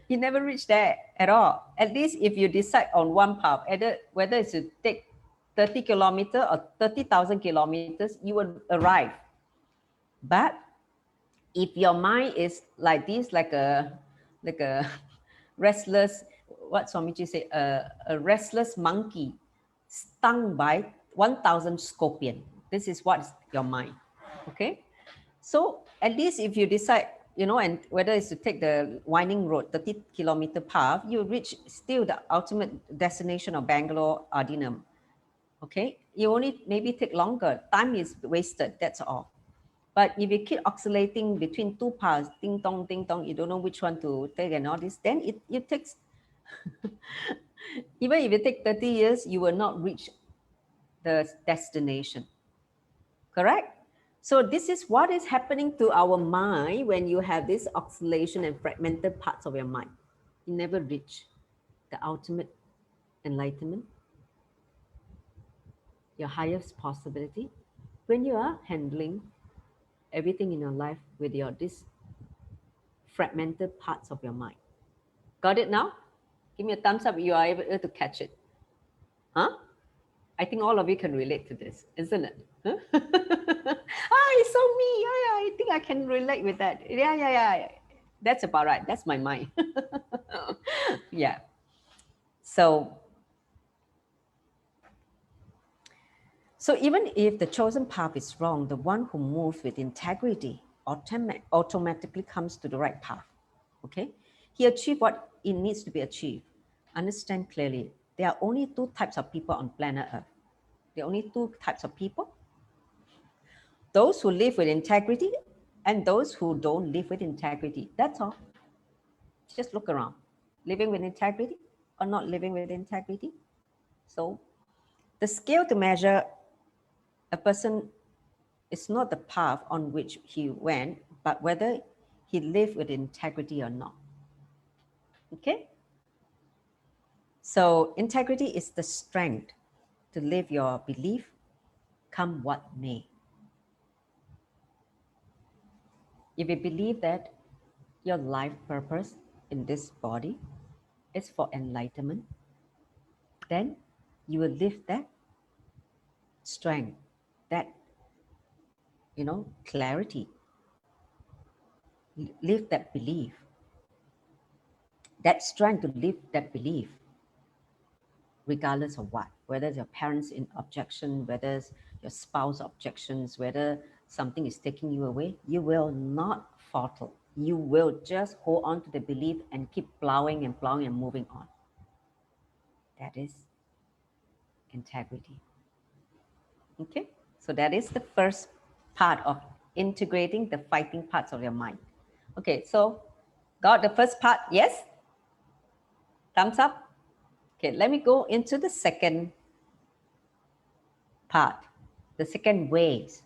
you never reach there at all. At least if you decide on one path, whether it's to take 30 kilometers or 30,000 kilometers, you will arrive. But if your mind is like this, like a restless, what Swamiji say, a restless monkey stung by 1,000 scorpion. This is what's your mind. Okay, so at least if you decide, and whether it's to take the winding road, 30-kilometer path, you reach still the ultimate destination of Bangalore Adinam. Okay, you only maybe take longer. Time is wasted. That's all. But if you keep oscillating between two paths, ding dong, you don't know which one to take and all this, then it takes, even if you take 30 years, you will not reach the destination. Correct? So this is what is happening to our mind when you have this oscillation and fragmented parts of your mind. You never reach the ultimate enlightenment, your highest possibility, when you are handling everything in your life with this fragmented parts of your mind. Got it now? Give me a thumbs up if you are able to catch it. Huh? I think all of you can relate to this, isn't it? Huh? It's so me. Yeah, I think I can relate with that. Yeah. That's about right. That's my mind. Yeah. So even if the chosen path is wrong, the one who moves with integrity automatically comes to the right path. Okay? He achieved what it needs to be achieved. Understand clearly, there are only two types of people on planet Earth. There are only two types of people. Those who live with integrity and those who don't live with integrity. That's all. Just look around. Living with integrity or not living with integrity. So the scale to measure a person is not the path on which he went, but whether he lived with integrity or not. Okay? So integrity is the strength to live your belief, come what may. If you believe that your life purpose in this body is for enlightenment, then you will live that strength, that, clarity, live that belief, that strength to live that belief, regardless of what, whether your parents in objection, whether your spouse objections, whether something is taking you away, you will not falter. You will just hold on to the belief and keep plowing and plowing and moving on. That is integrity. Okay, so that is the first part of integrating the fighting parts of your mind. Okay, so got the first part? Yes? Thumbs up? Okay, let me go into the second part, the second ways.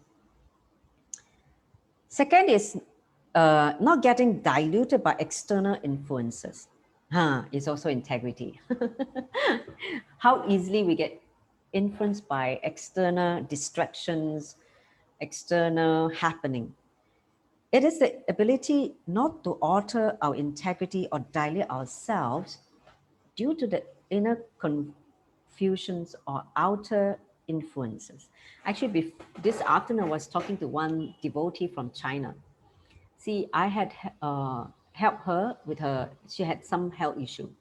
Second is not getting diluted by external influences. It's also integrity. How easily we get influenced by external distractions, external happening. It is the ability not to alter our integrity or dilute ourselves due to the inner confusions or outer influences. Actually, this afternoon I was talking to one devotee from China. See, I had helped her with she had some health issue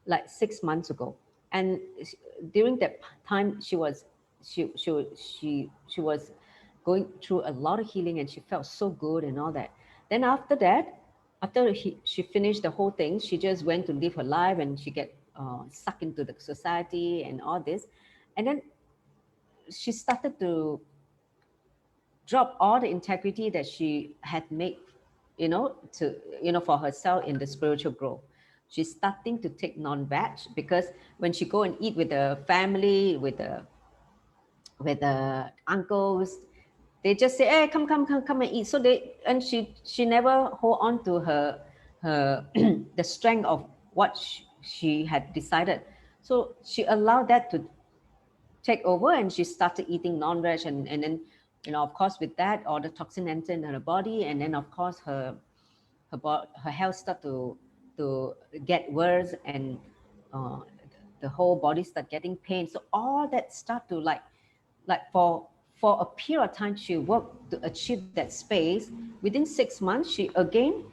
like 6 months ago. And during that time, she was going through a lot of healing and she felt so good and all that. Then after that, after she finished the whole thing, she just went to live her life and she get sucked into the society and all this. And then she started to drop all the integrity that she had made, for herself in the spiritual growth. She's starting to take non-veg because when she go and eat with the family, with the uncles, they just say, "Hey, come and eat." So she never hold on to her the strength of what she had decided. So she allowed that to take over and she started eating non-veg and then, of course, with that, all the toxin enter in her body, and then of course her health start to get worse, and the whole body start getting pain. So all that start to like for a period of time she worked to achieve that space. Within 6 months she again,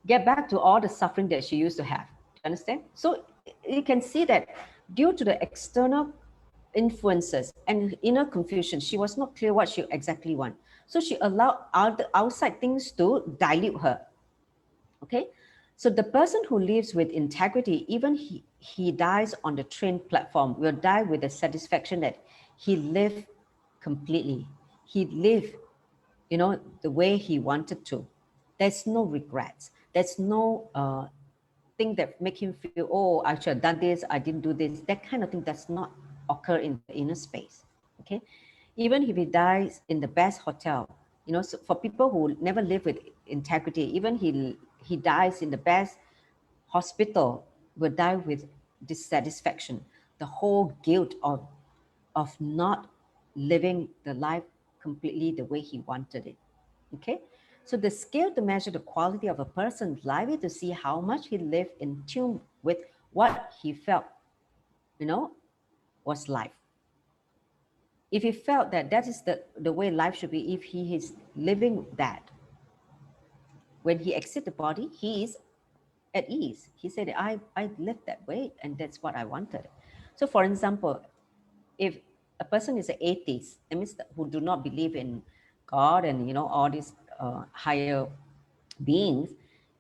get back to all the suffering that she used to have. Do you understand? So you can see that due to the external influences and inner confusion, she was not clear what she exactly want. So she allowed the outside things to dilute her. Okay, so the person who lives with integrity, even he dies on the train platform, will die with the satisfaction that he lived completely. He lived, the way he wanted to. There's no regrets. There's no thing that make him feel, oh, I should have done this, I didn't do this. That kind of thing does not occur in the inner space. Okay, even if he dies in the best hotel, so for people who never live with integrity, even he dies in the best hospital, will die with dissatisfaction, the whole guilt of not living the life completely the way he wanted it. Okay, so the scale to measure the quality of a person's life is to see how much he lived in tune with what he felt, was life. If he felt that that is the way life should be, if he is living that, when he exits the body, he is at ease. He said, I lived that way and that's what I wanted. So for example, if a person is an atheist, that means who do not believe in God and all these higher beings,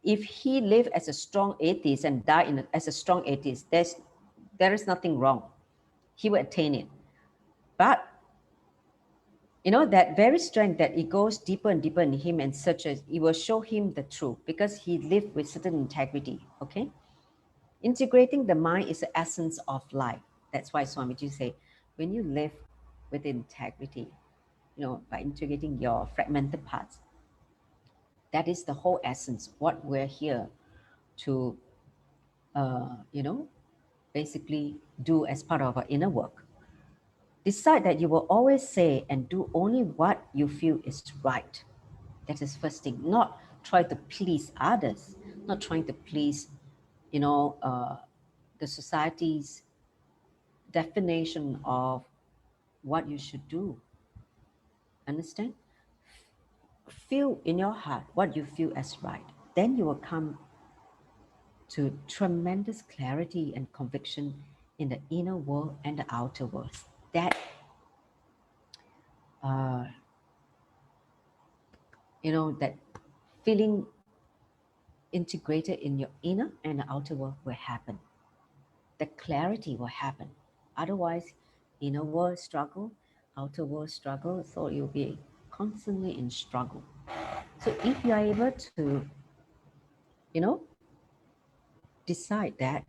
if he live as a strong atheist and die as a strong atheist, there is nothing wrong. He will attain it. But that very strength that it goes deeper and deeper in him and searches, it will show him the truth because he lived with certain integrity. Okay, integrating the mind is the essence of life. That's why Swamiji say, when you live with integrity, by integrating your fragmented parts, That is the whole essence, what we're here to, basically do as part of our inner work. Decide that you will always say and do only what you feel is right. That is first thing. Not try to please others, not trying to please, the society's definition of what you should do. Understand? Feel in your heart what you feel as right. Then you will come to tremendous clarity and conviction in the inner world and the outer world. That, that feeling integrated in your inner and the outer world will happen. The clarity will happen. Otherwise, inner world struggle, outer world struggle, so you'll be constantly in struggle. So if you are able to, decide that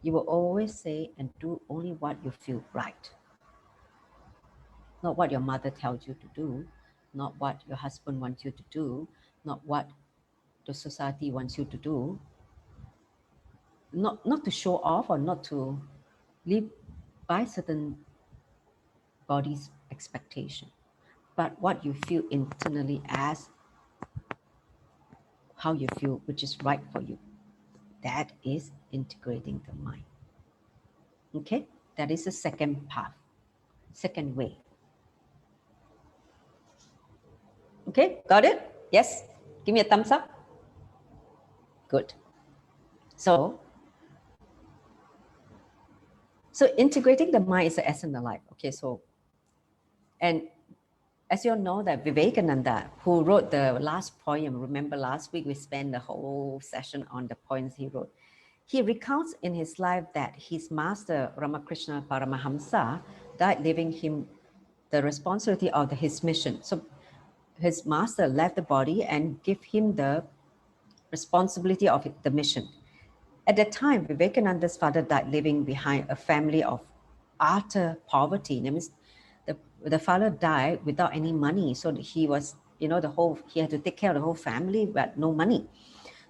you will always say and do only what you feel right. Not what your mother tells you to do, not what your husband wants you to do, not what the society wants you to do, not to show off or not to live by certain body's expectation, but what you feel internally as how you feel, which is right for you. That is integrating the mind. Okay, that is the second path, second way. Okay, got it? Yes? Give me a thumbs up. Good. So integrating the mind is the essence of life. Okay, so, and as you all know that Vivekananda, who wrote the last poem, remember last week we spent the whole session on the poems he wrote. He recounts in his life that his master Ramakrishna Paramahamsa died leaving him the responsibility of his mission. So his master left the body and gave him the responsibility of the mission. At that time, Vivekananda's father died leaving behind a family of utter poverty. That means the father died without any money. So he was, he had to take care of the whole family, but no money.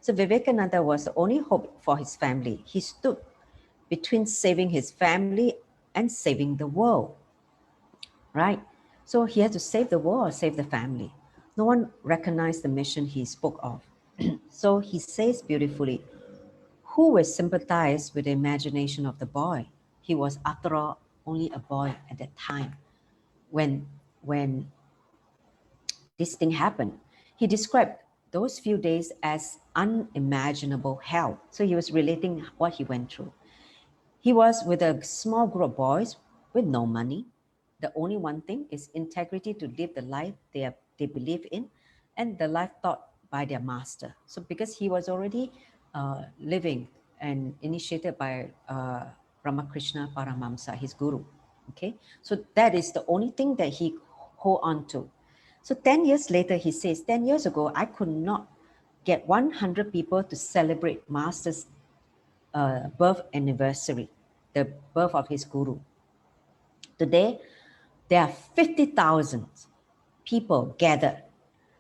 So Vivekananda was the only hope for his family. He stood between saving his family and saving the world, right? So he had to save the world or save the family. No one recognized the mission he spoke of. So he says beautifully, who will sympathize with the imagination of the boy? He was, after all, only a boy at that time when this thing happened. He described those few days as unimaginable hell. So he was relating what he went through. He was with a small group of boys with no money. The only one thing is integrity to live the life they believe in and the life taught by their master. So because he was already living and initiated by Ramakrishna Paramahamsa, his guru. Okay, so that is the only thing that he hold on to. So 10 years later, he says, 10 years ago, I could not get 100 people to celebrate Master's birth anniversary, the birth of his guru. Today, there are 50,000 people gathered.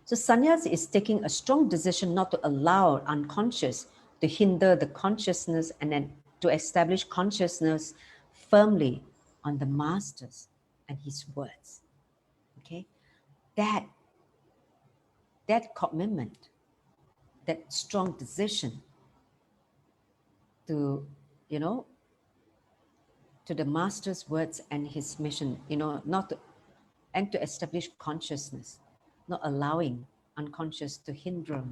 So Sannyas is taking a strong decision not to allow unconscious to hinder the consciousness and then to establish consciousness firmly on the Masters and his words. Okay, that commitment, that strong decision to, to the Master's words and his mission, not to, and to establish consciousness, not allowing unconscious to hinder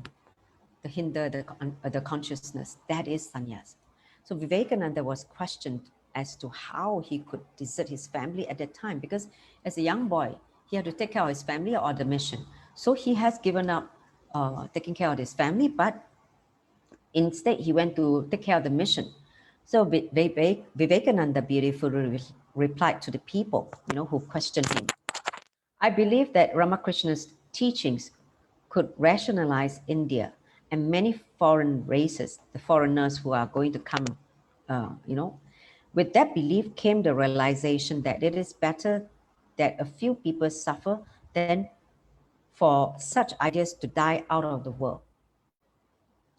the consciousness. That is sannyas. So Vivekananda was questioned as to how he could desert his family at that time, because as a young boy, he had to take care of his family or the mission. So he has given up taking care of his family, but instead he went to take care of the mission. So Vivekananda beautifully replied to the people, who questioned him. I believe that Ramakrishna's teachings could rationalize India and many foreign races, the foreigners who are going to come, With that belief came the realization that it is better that a few people suffer than for such ideas to die out of the world.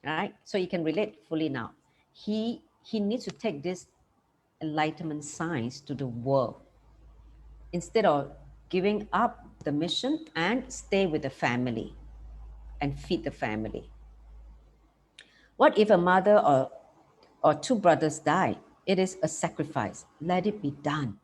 Right? So you can relate fully now. He needs to take this enlightenment science to the world instead of giving up the mission and stay with the family and feed the family. What if a mother or two brothers die? It is a sacrifice. Let it be done.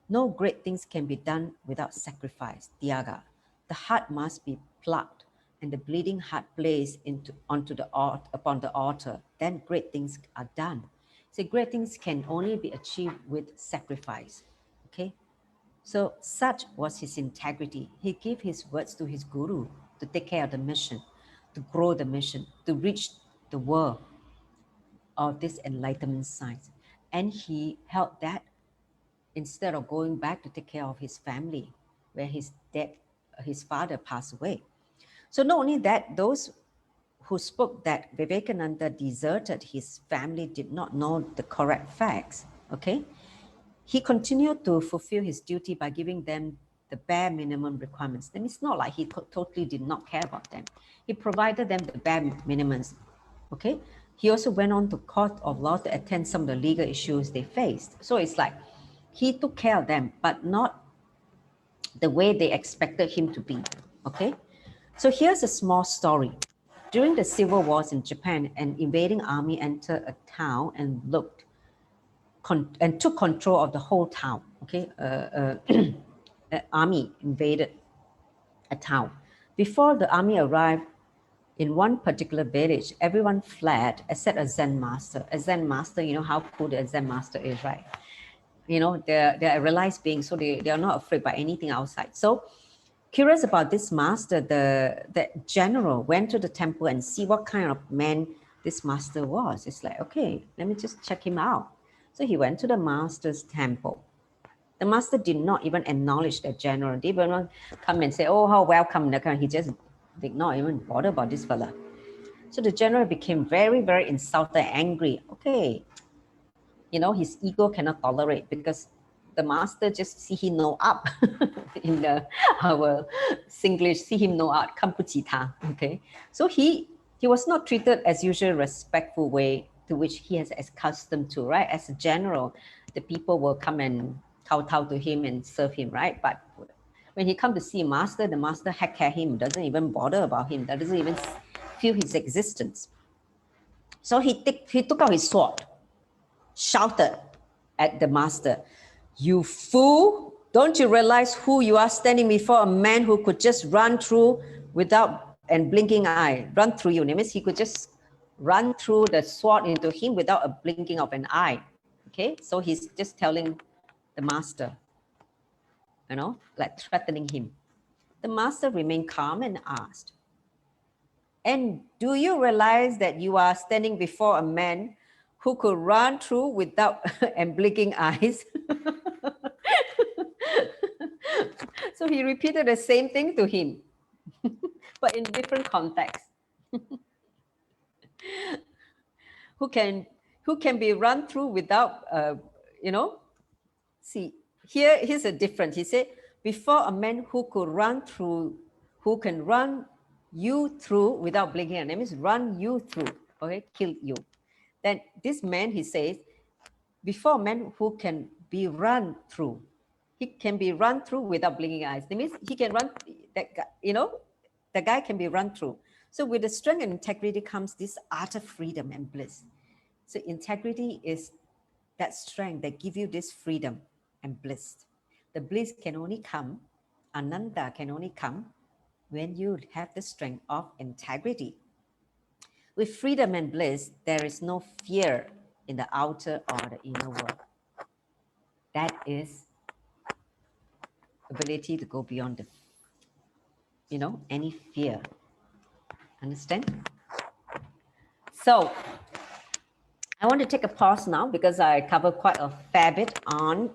No great things can be done without sacrifice, Tyaga. The heart must be plucked and the bleeding heart placed upon the altar. Then great things are done. So great things can only be achieved with sacrifice. Okay? So such was his integrity. He gave his words to his guru to take care of the mission, to grow the mission, to reach the world of this enlightenment science. And he held that instead of going back to take care of his family, where his father passed away. So not only that, those who spoke that Vivekananda deserted his family did not know the correct facts, okay? He continued to fulfill his duty by giving them the bare minimum requirements. Then it's not like he totally did not care about them. He provided them the bare minimums, okay? He also went on to court of law to attend some of the legal issues they faced. So it's like he took care of them, but not the way they expected him to be, okay? So here's a small story. During the civil wars in Japan, an invading army entered a town and took control of the whole town, okay? An army invaded a town. Before the army arrived in one particular village, everyone fled except a Zen master. A Zen master, you know how cool the Zen master is, right? You know, they're a realized being, so they are not afraid by anything outside. So curious about this master, the general went to the temple and see what kind of man this master was. It's like, okay, let me just check him out. So he went to the master's temple. The master did not even acknowledge the general. They didn't even come and say, oh, how welcome. He just did not even bother about this fella. So the general became very, very insulted, angry. Okay, you know, his ego cannot tolerate because the master just see him no up in our Singlish, see him no up, 看不起他, okay? So he was not treated as usual respectful way to which he has accustomed to, right? As a general, the people will come and kowtow to him and serve him, right? But when he come to see a master, the master heck care him, doesn't even bother about him, doesn't even feel his existence. So he took out his sword, shouted at the master, "You fool, don't you realize who you are standing before? A man who could just run through without and blinking eye, run through you." That means he could just run through the sword into him without a blinking of an eye. Okay, so he's just telling the master, you know, like threatening him. The master remained calm and asked, "And do you realize that you are standing before a man who could run through without and blinking eyes?" So he repeated the same thing to him, but in different context. who can be run through without, you know? See, here's a difference. He said, before a man who could run through, who can run you through without blinking, that means run you through, okay, kill you. Then this man, he says, before a man who can be run through, he can be run through without blinking eyes. That means he can run, that guy, you know, the guy can be run through. So with the strength and integrity comes this utter freedom and bliss. So integrity is that strength that gives you this freedom and bliss. The bliss can only come, Ananda can only come when you have the strength of integrity. With freedom and bliss, there is no fear in the outer or the inner world. That is ability to go beyond the, you know, any fear. Understand? So I want to take a pause now because I covered quite a fair bit on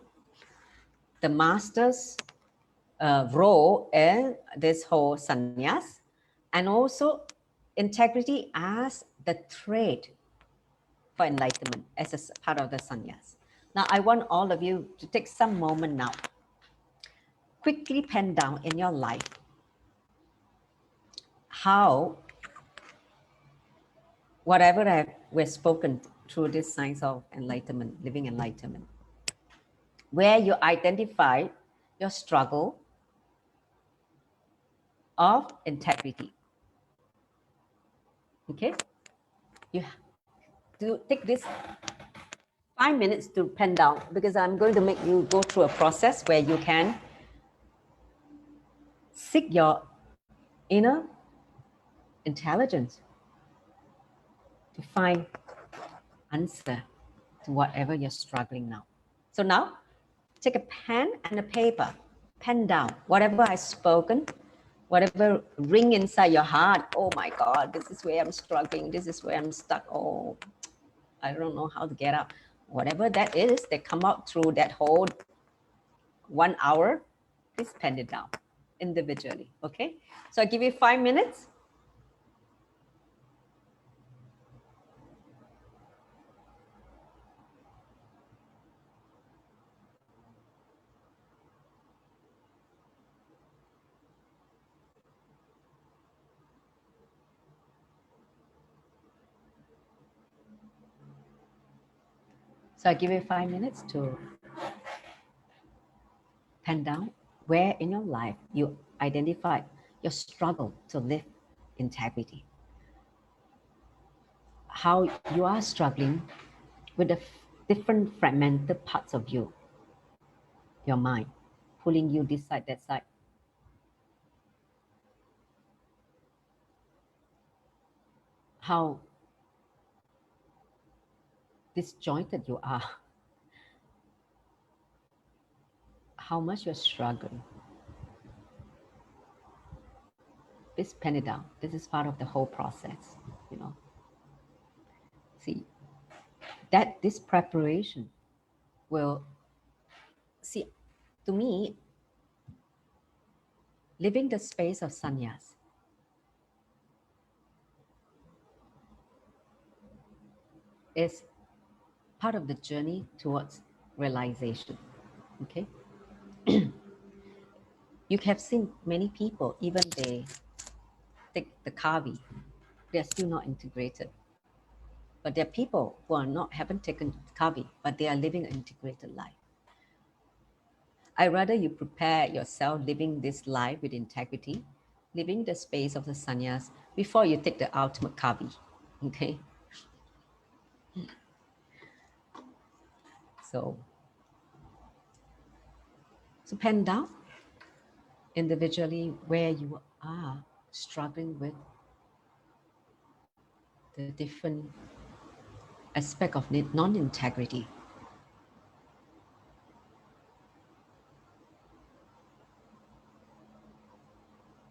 the master's role in this whole sannyas, and also integrity as the trait for enlightenment as a part of the sannyas. Now, I want all of you to take some moment now. Quickly pen down in your life how whatever we've spoken through this science of enlightenment, living enlightenment, where you identify your struggle of integrity. Okay? You do take this 5 minutes to pen down, because I'm going to make you go through a process where you can seek your inner intelligence to find answer to whatever you're struggling now. So now, take a pen and a paper, pen down whatever I've spoken, whatever ring inside your heart. Oh my God, this is where I'm struggling. This is where I'm stuck. Oh, I don't know how to get out. Whatever that is, they come out through that whole 1 hour. Please pen it down individually. Okay. So I give you 5 minutes. So I give you 5 minutes to pen down where in your life you identify your struggle to live integrity. How you are struggling with the different fragmented parts of you, your mind, pulling you this side, that side. How disjointed you are. How much you're struggling. Please pen it down. This is part of the whole process, you know. See, that this preparation will, see, to me, living the space of sannyas is part of the journey towards realization. Okay. You have seen many people, even they take the kavi, they're still not integrated. But there are people who are not, haven't taken kavi, but they are living an integrated life. I rather you prepare yourself living this life with integrity, living the space of the sannyas before you take the ultimate kavi. Okay. So pen down individually where you are struggling with the different aspect of non-integrity.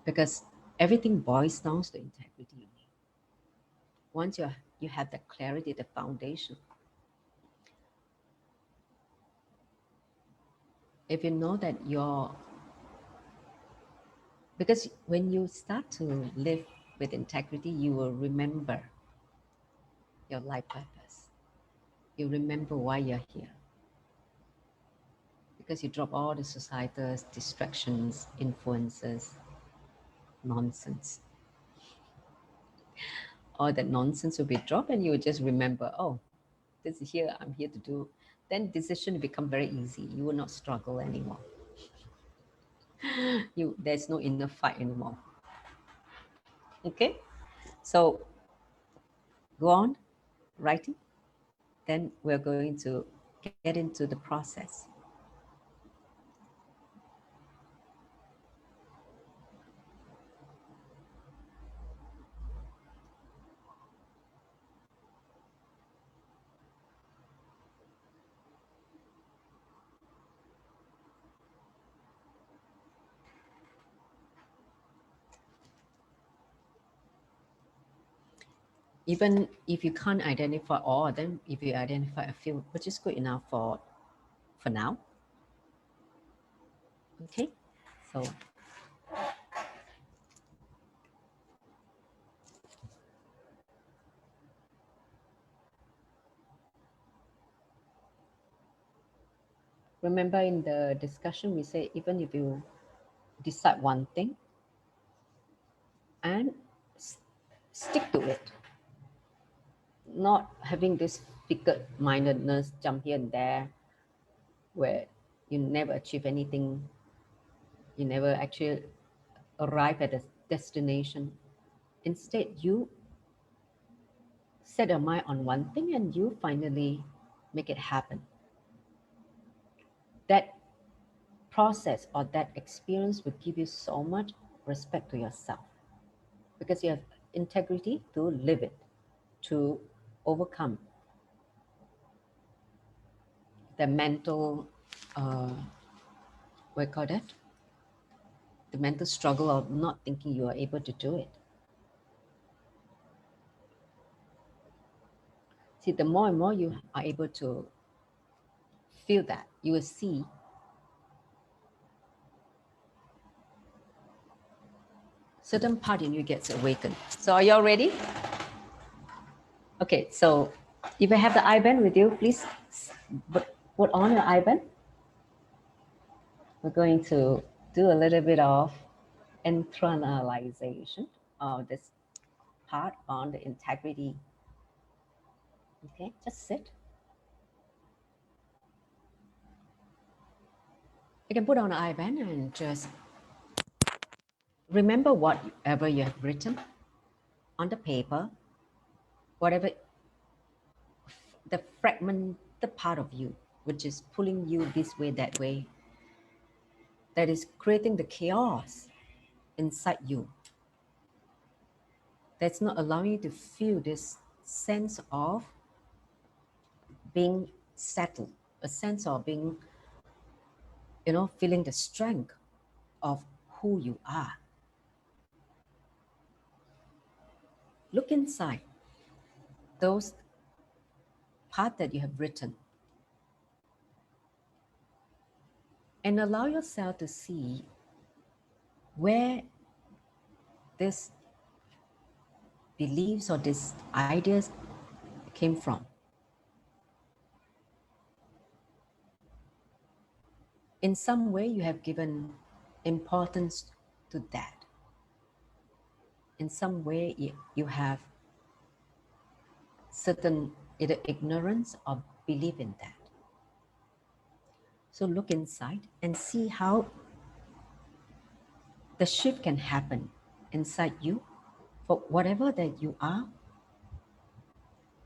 Because everything boils down to integrity. Once you have the clarity, the foundation. If you know that because when you start to live with integrity, you will remember your life purpose. You remember why you're here. Because you drop all the societal distractions, influences, nonsense. All that nonsense will be dropped and you will just remember, oh, this is here, I'm here to do. Then decision will become very easy. You will not struggle anymore. There's no inner fight anymore. Okay, so go on writing. Then we're going to get into the process. Even if you can't identify all, then if you identify a few, which is good enough for now. Okay, so remember in the discussion we say even if you decide one thing and stick to it, not having this fixed-mindedness, jump here and there, where you never achieve anything, you never actually arrive at a destination. Instead, you set your mind on one thing and you finally make it happen. That process or that experience will give you so much respect to yourself because you have integrity to live it, to overcome the mental, what do you call that? The mental struggle of not thinking you are able to do it. See, the more and more you are able to feel that, you will see certain part in you gets awakened. So are you all ready? Okay, so if you have the IBAN with you, please put on your IBAN. We're going to do a little bit of internalization of this part on the integrity. Okay, just sit. You can put on an IBAN and just remember whatever you have written on the paper, whatever the fragmented part of you, which is pulling you this way, that way, that is creating the chaos inside you. That's not allowing you to feel this sense of being settled, a sense of being, feeling the strength of who you are. Look inside those parts that you have written and allow yourself to see where these beliefs or these ideas came from. In some way, you have given importance to that. In some way, you have certain either ignorance or belief in that. So look inside and see how the shift can happen inside you for whatever that you are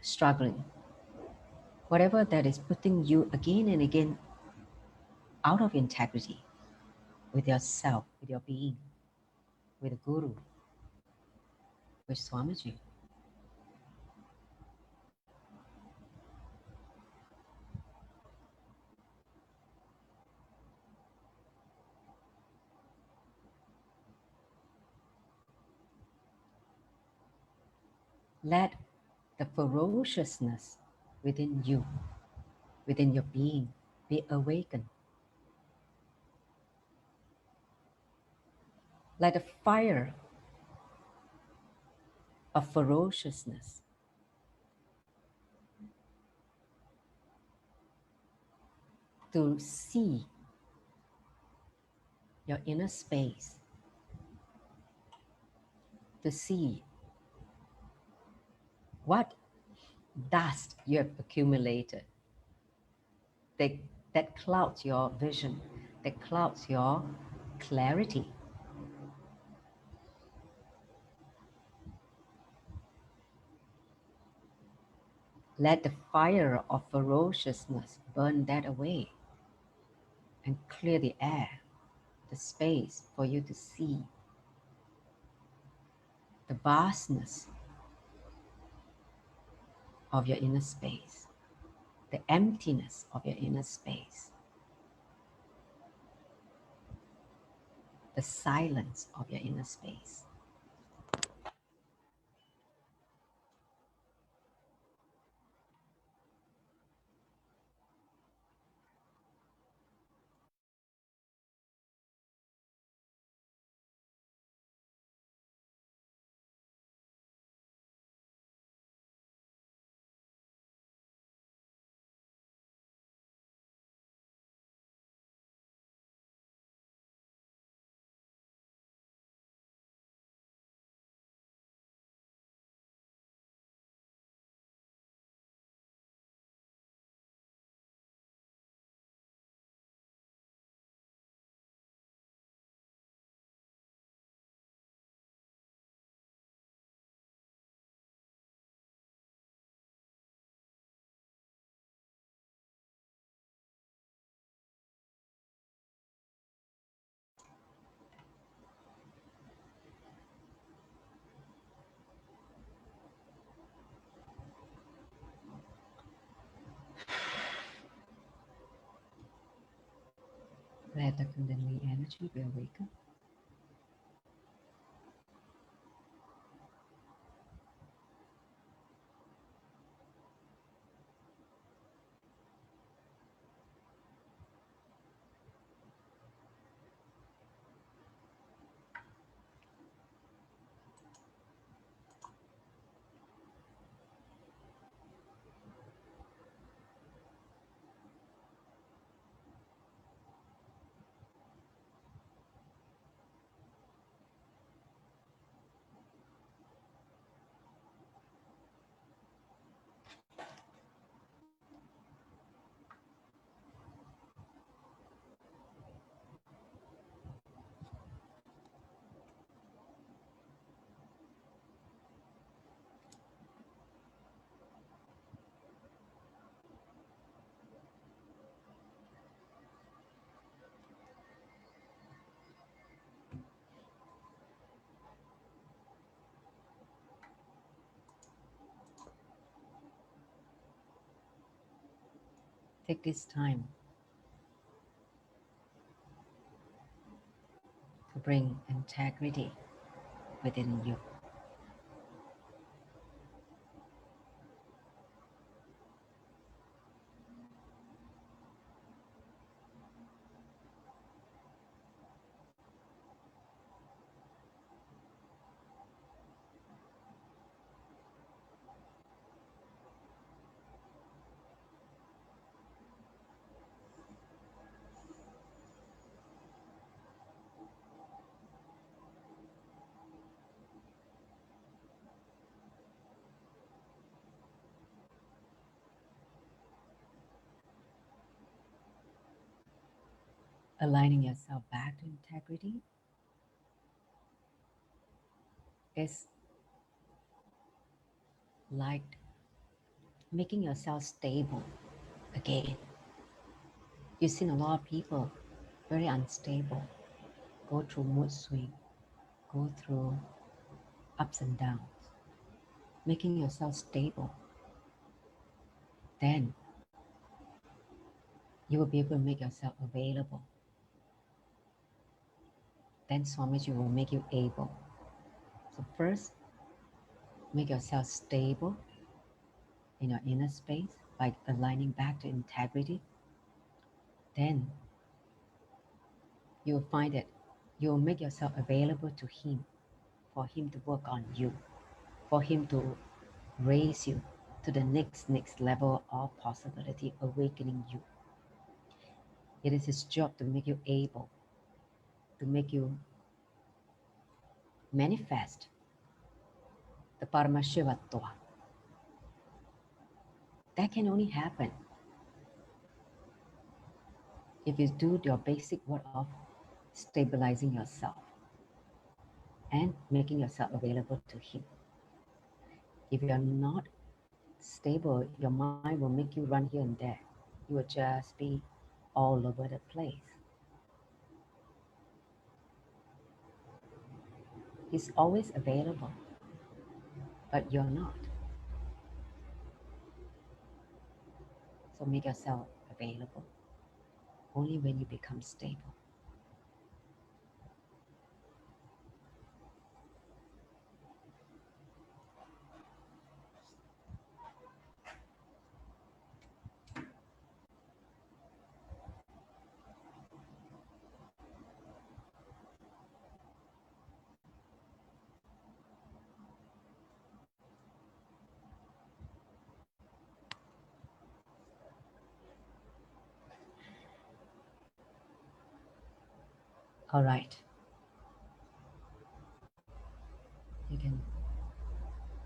struggling, whatever that is putting you again and again out of integrity with yourself, with your being, with the Guru, with Swamiji. Let the ferociousness within you, within your being, be awakened. Like the fire of ferociousness to see your inner space, to see what dust you have accumulated that clouds your vision, that clouds your clarity. Let the fire of ferociousness burn that away and clear the air, the space for you to see the vastness of your inner space, the emptiness of your inner space, the silence of your inner space. Let the Kundalini energy be awakened. Take this time to bring integrity within you. Aligning yourself back to integrity is like making yourself stable again. You've seen a lot of people very unstable, go through mood swing, go through ups and downs. Making yourself stable, then you will be able to make yourself available. Then Swamiji will make you able. So first, make yourself stable in your inner space by aligning back to integrity. Then you will find that you will make yourself available to Him, for Him to work on you, for Him to raise you to the next level of possibility, awakening you. It is His job to make you able, to make you manifest the Paramashivatva. That can only happen if you do your basic work of stabilizing yourself and making yourself available to Him. If you're not stable, your mind will make you run here and there. You will just be all over the place. He's always available, but you're not. So make yourself available only when you become stable. All right. You can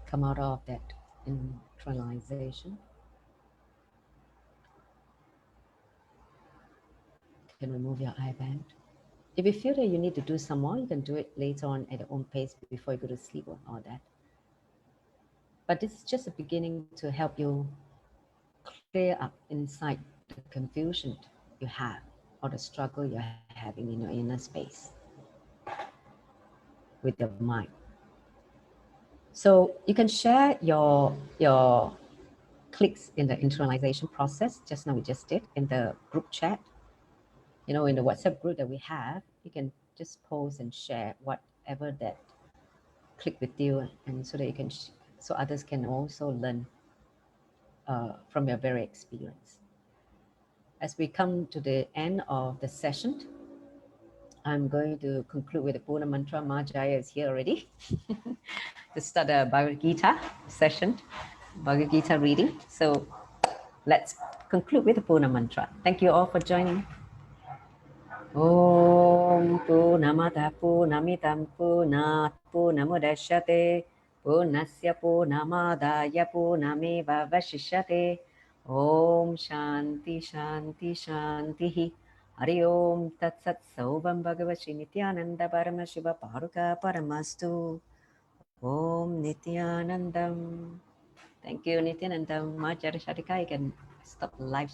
come out of that neutralization. You can remove your eye band. If you feel that you need to do some more, you can do it later on at your own pace before you go to sleep or all that. But this is just a beginning to help you clear up inside the confusion you have or the struggle you're having in your inner space with your mind. So you can share your clicks in the internalization process. Just now we just did in the group chat. You know, in the WhatsApp group that we have, you can just post and share whatever that click with you, and so that you can, so others can also learn from your very experience. As we come to the end of the session, I'm going to conclude with the Purna Mantra. Majaya is here already to start a Bhagavad Gita session, Bhagavad Gita reading. So let's conclude with the Purna Mantra. Thank you all for joining. Om Purnamada Purnamidam Purnat Purnamudachyate Purnasya Purnamadaya Purnameva Vashishyate. Om Shanti Shanti Shanti. Hari Om Tat Sat Saubham Bhagavati Nityananda Paramashiva Paruka Paramastu. Om Nityanandam. Thank you, Nityanandam. Majara Shadika, you can stop the live